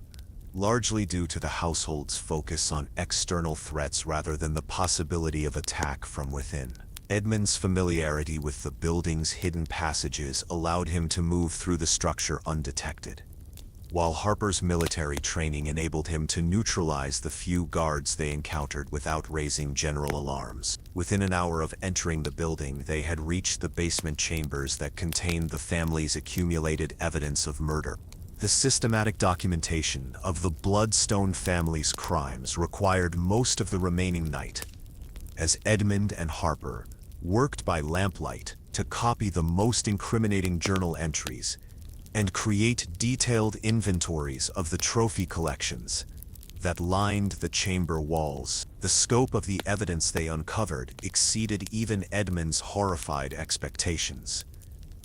largely due to the household's focus on external threats rather than the possibility of attack from within. Edmund's familiarity with the building's hidden passages allowed him to move through the structure undetected, while Harper's military training enabled him to neutralize the few guards they encountered without raising general alarms. Within an hour of entering the building, they had reached the basement chambers that contained the family's accumulated evidence of murder. The systematic documentation of the Bloodstone family's crimes required most of the remaining night, as Edmund and Harper worked by lamplight to copy the most incriminating journal entries and create detailed inventories of the trophy collections that lined the chamber walls. The scope of the evidence they uncovered exceeded even Edmund's horrified expectations,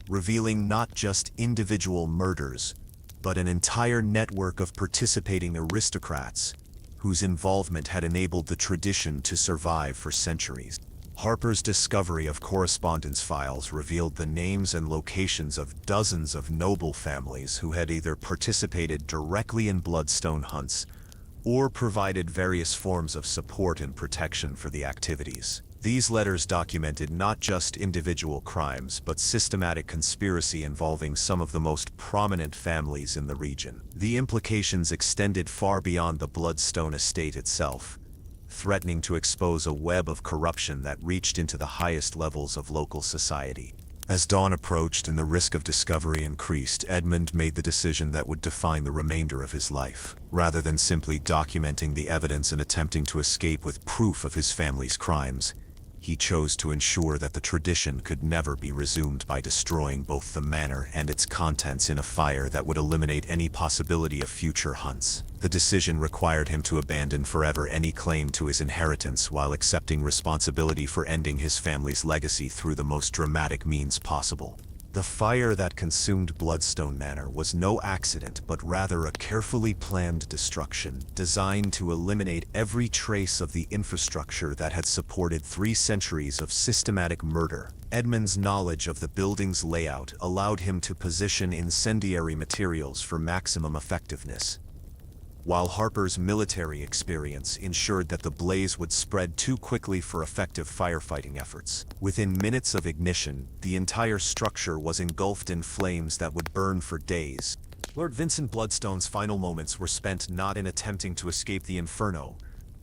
revealing not just individual murders, but an entire network of participating aristocrats whose involvement had enabled the tradition to survive for centuries. Harper's discovery of correspondence files revealed the names and locations of dozens of noble families who had either participated directly in Bloodstone hunts or provided various forms of support and protection for the activities. These letters documented not just individual crimes, but systematic conspiracy involving some of the most prominent families in the region. The implications extended far beyond the Bloodstone estate itself, threatening to expose a web of corruption that reached into the highest levels of local society. As dawn approached and the risk of discovery increased, Edmund made the decision that would define the remainder of his life. Rather than simply documenting the evidence and attempting to escape with proof of his family's crimes, he chose to ensure that the tradition could never be resumed by destroying both the manor and its contents in a fire that would eliminate any possibility of future hunts. The decision required him to abandon forever any claim to his inheritance while accepting responsibility for ending his family's legacy through the most dramatic means possible. The fire that consumed Bloodstone Manor was no accident, but rather a carefully planned destruction designed to eliminate every trace of the infrastructure that had supported 3 centuries of systematic murder. Edmund's knowledge of the building's layout allowed him to position incendiary materials for maximum effectiveness, while Harper's military experience ensured that the blaze would spread too quickly for effective firefighting efforts. Within minutes of ignition, the entire structure was engulfed in flames that would burn for days. Lord Vincent Bloodstone's final moments were spent not in attempting to escape the inferno,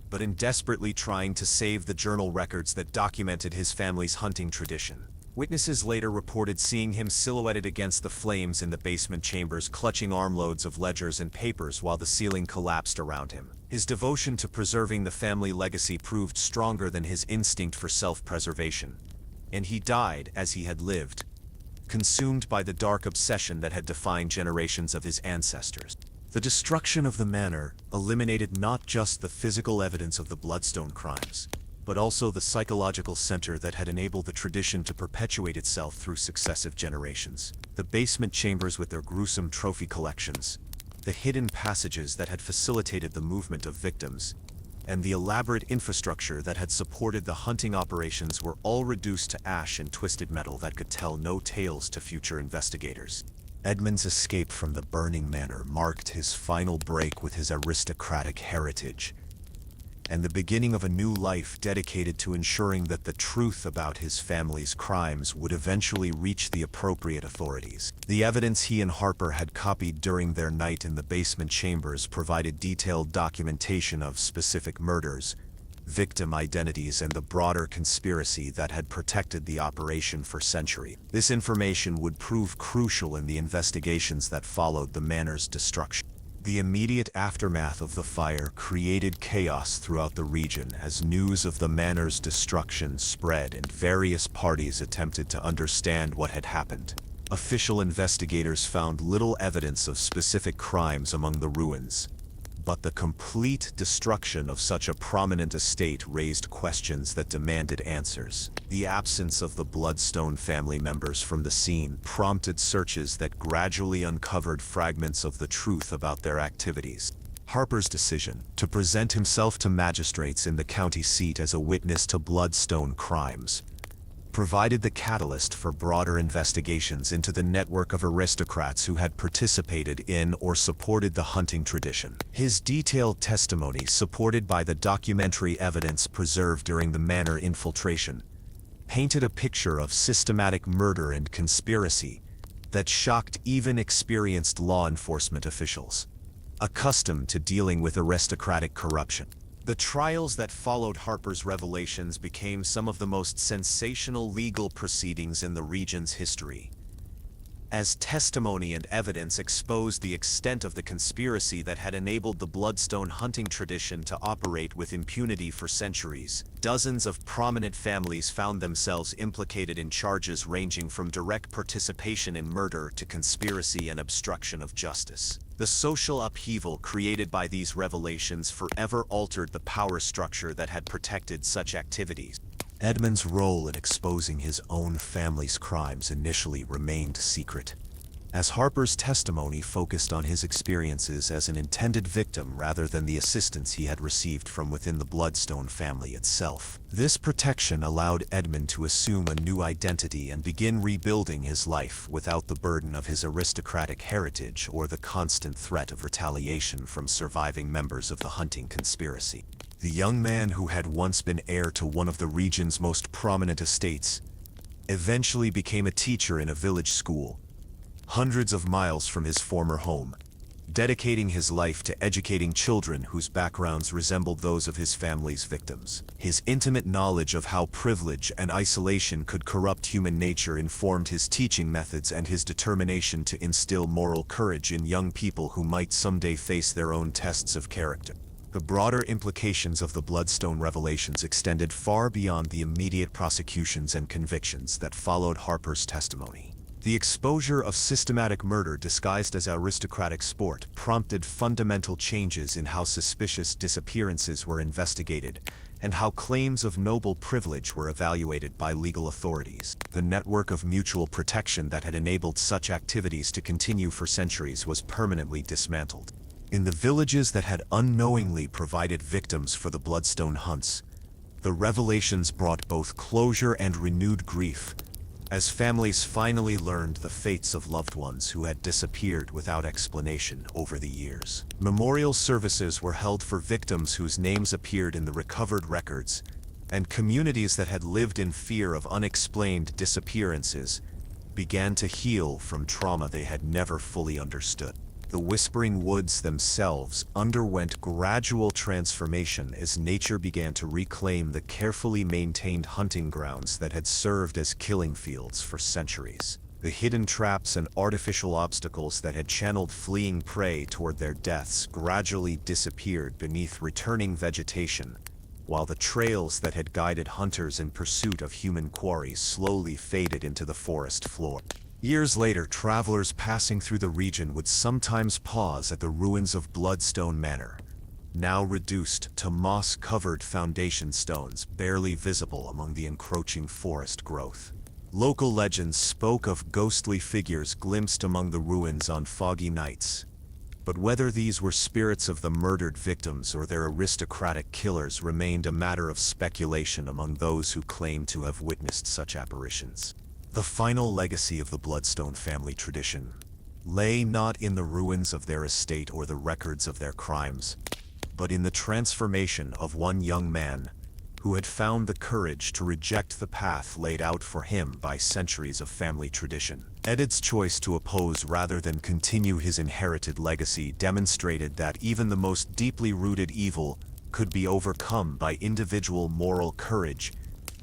but in desperately trying to save the journal records that documented his family's hunting tradition. Witnesses later reported seeing him silhouetted against the flames in the basement chambers, clutching armloads of ledgers and papers while the ceiling collapsed around him. His devotion to preserving the family legacy proved stronger than his instinct for self-preservation, and he died as he had lived, consumed by the dark obsession that had defined generations of his ancestors. The destruction of the manor eliminated not just the physical evidence of the Bloodstone crimes, but also the psychological center that had enabled the tradition to perpetuate itself through successive generations. The basement chambers with their gruesome trophy collections, the hidden passages that had facilitated the movement of victims, and the elaborate infrastructure that had supported the hunting operations were all reduced to ash and twisted metal that could tell no tales to future investigators. Edmund's escape from the burning manor marked his final break with his aristocratic heritage, and the beginning of a new life dedicated to ensuring that the truth about his family's crimes would eventually reach the appropriate authorities. The evidence he and Harper had copied during their night in the basement chambers provided detailed documentation of specific murders, victim identities, and the broader conspiracy that had protected the operation for centuries. This information would prove crucial in the investigations that followed the manor's destruction. The immediate aftermath of the fire created chaos throughout the region as news of the manor's destruction spread and various parties attempted to understand what had happened. Official investigators found little evidence of specific crimes among the ruins, but the complete destruction of such a prominent estate raised questions that demanded answers. The absence of the Bloodstone family members from the scene prompted searches that gradually uncovered fragments of the truth about their activities. Harper's decision to present himself to magistrates in the county seat as a witness to Bloodstone crimes provided the catalyst for broader investigations into the network of aristocrats who had participated in or supported the hunting tradition. His detailed testimony, supported by the documentary evidence preserved during the manor infiltration, painted a picture of systematic murder and conspiracy that shocked even experienced law enforcement officials, accustomed to dealing with aristocratic corruption. The trials that followed Harper's revelations became some of the most sensational legal proceedings in the region's history, as testimony and evidence exposed the extent of the conspiracy that had enabled the Bloodstone hunting tradition to operate with impunity for centuries. Dozens of prominent families found themselves implicated in charges ranging from direct participation in murder to conspiracy and obstruction of justice. The social upheaval created by these revelations forever altered the power structure that had protected such activities. Edmund's role in exposing his own family's crimes initially remained secret, as Harper's testimony focused on his experiences as an intended victim rather than the assistance he had received from within the Bloodstone family itself. This protection allowed Edmund to assume a new identity and begin rebuilding his life without the burden of his aristocratic heritage or the constant threat of retaliation from surviving members of the hunting conspiracy. The young man who had once been heir to one of the region's most prominent estates eventually became a teacher in a village school, hundreds of miles from his former home, dedicating his life to educating children whose backgrounds resembled those of his family's victims. His intimate knowledge of how privilege and isolation could corrupt human nature informed his teaching methods and his determination to instill moral courage in young people who might someday face their own tests of character. The broader implications of the Bloodstone revelations extended far beyond the immediate prosecutions and convictions that followed Harper's testimony. The exposure of systematic murder disguised as aristocratic sport prompted fundamental changes in how suspicious disappearances were investigated and how claims of noble privilege were evaluated by legal authorities. The network of mutual protection that had enabled such activities to continue for centuries was permanently dismantled. In the villages that had unknowingly provided victims for the Bloodstone hunts, the revelations brought both closure and renewed grief, as families finally learned the fates of loved ones who had disappeared without explanation over the years. Memorial services were held for victims whose names appeared in the recovered records, and communities that had lived in fear of unexplained disappearances began to heal from trauma they had never fully understood. The Whispering Woods themselves underwent gradual transformation as nature began to reclaim the carefully maintained hunting grounds that had served as killing fields for centuries. The hidden traps and artificial obstacles that had channeled fleeing prey toward their deaths gradually disappeared beneath returning vegetation, while the trails that had guided hunters in pursuit of human quarries slowly faded into the forest floor. Years later, travelers passing through the region would sometimes pause at the ruins of Bloodstone Manor, now reduced to moss-covered foundation stones barely visible among the encroaching forest growth. Local legends spoke of ghostly figures glimpsed among the ruins on foggy nights, but whether these were spirits of the murdered victims or their aristocratic killers remained a matter of speculation among those who claimed to have witnessed such apparitions. The final legacy of the Bloodstone family tradition lay not in the ruins of their estate or the records of their crimes, but in the transformation of one young man who had found the courage to reject the path laid out for him by centuries of family tradition. Edith's choice to oppose rather than continue his inherited legacy demonstrated that even the most deeply rooted evil could be overcome by individual moral courage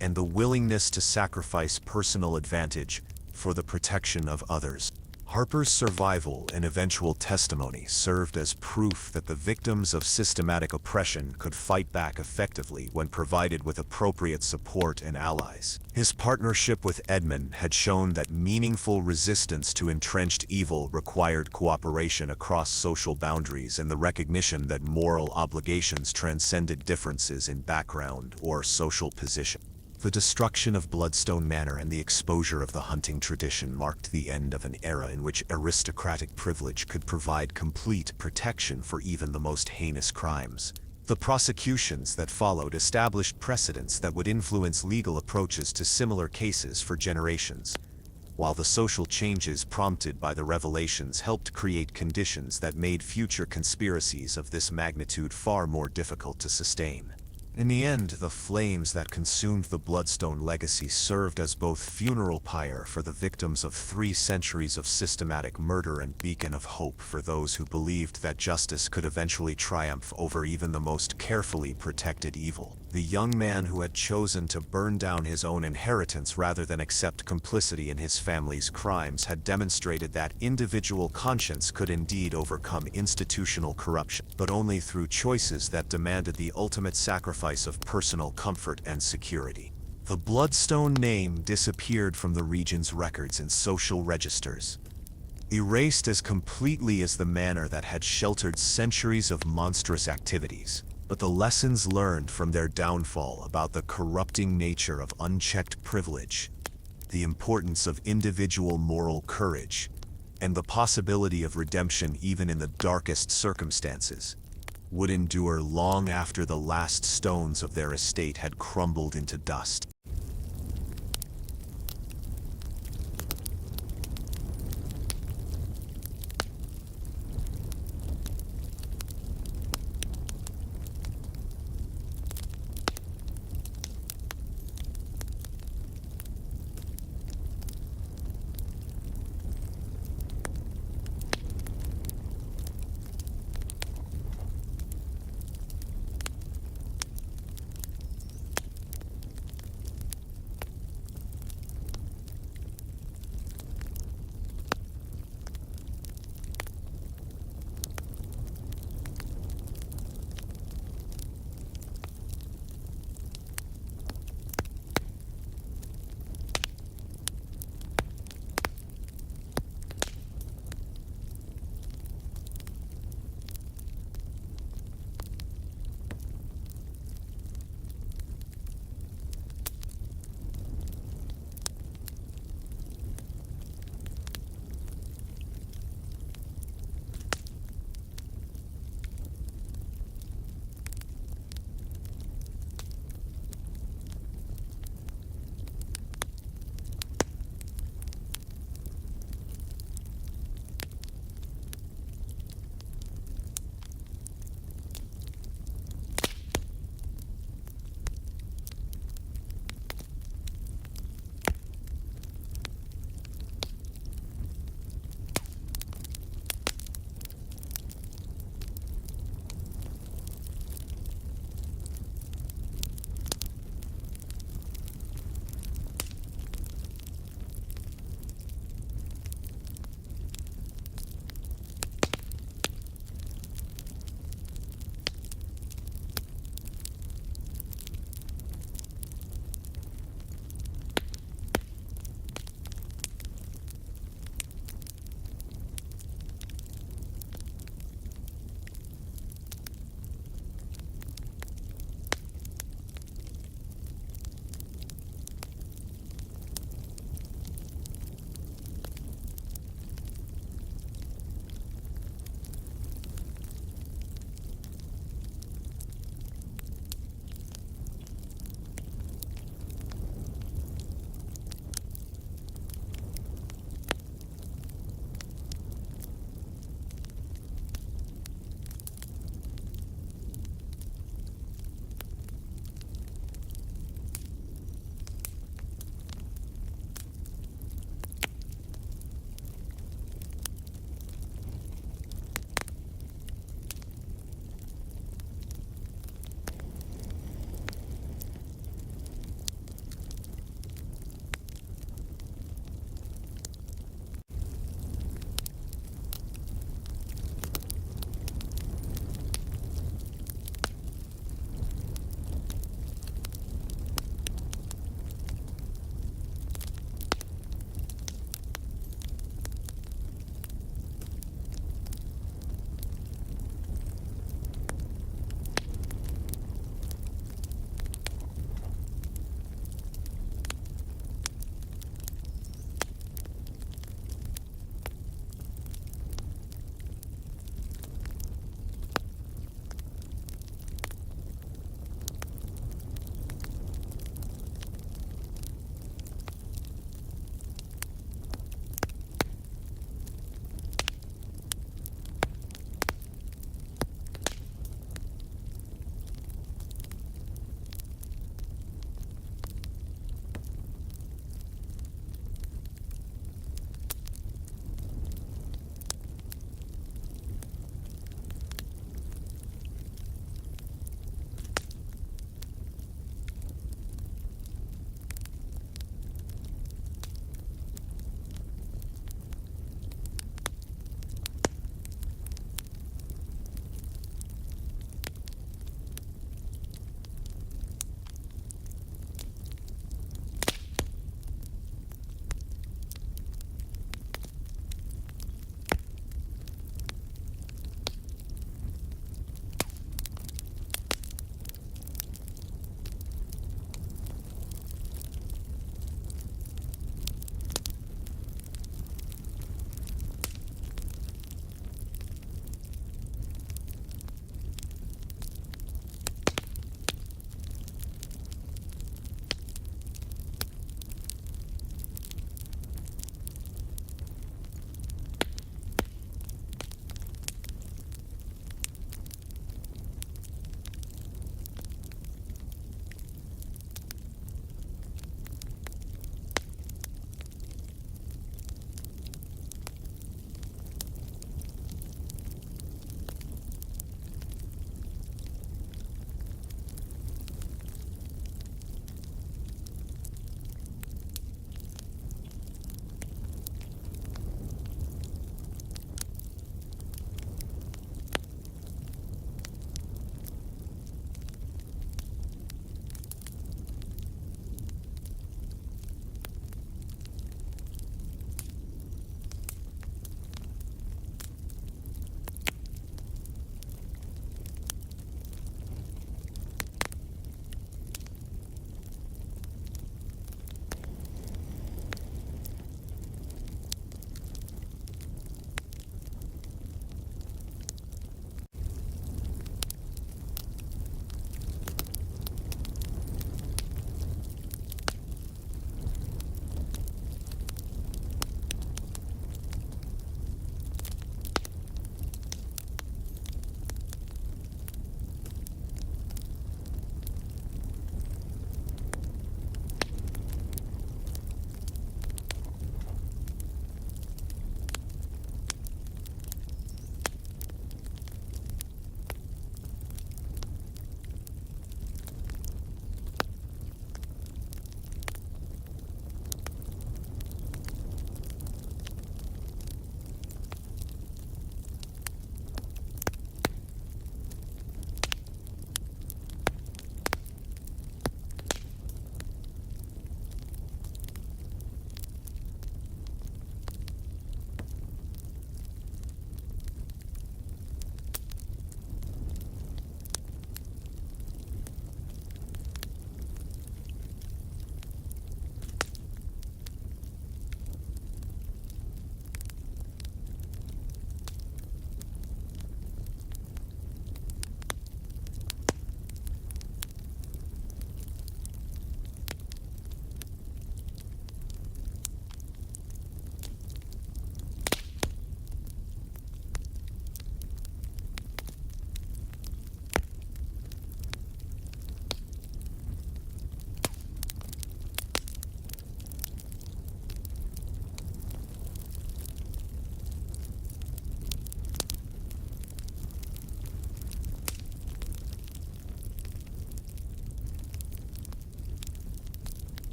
and the willingness to sacrifice personal advantage for the protection of others. Harper's survival and eventual testimony served as proof that the victims of systematic oppression could fight back effectively when provided with appropriate support and allies. His partnership with Edmund had shown that meaningful resistance to entrenched evil required cooperation across social boundaries and the recognition that moral obligations transcended differences in background or social position. The destruction of Bloodstone Manor and the exposure of the hunting tradition marked the end of an era in which aristocratic privilege could provide complete protection for even the most heinous crimes. The prosecutions that followed established precedents that would influence legal approaches to similar cases for generations, while the social changes prompted by the revelations helped create conditions that made future conspiracies of this magnitude far more difficult to sustain. In the end, the flames that consumed the Bloodstone legacy served as both funeral pyre for the victims of 3 centuries of systematic murder and beacon of hope for those who believed that justice could eventually triumph over even the most carefully protected evil. The young man who had chosen to burn down his own inheritance rather than accept complicity in his family's crimes had demonstrated that individual conscience could indeed overcome institutional corruption, but only through choices that demanded the ultimate sacrifice of personal comfort and security. The Bloodstone name disappeared from the region's records and social registers, erased as completely as the manor that had sheltered centuries of monstrous activities. But the lessons learned from their downfall about the corrupting nature of unchecked privilege, the importance of individual moral courage, and the possibility of redemption even in the darkest circumstances, would endure long after the last stones of their estate had crumbled into dust.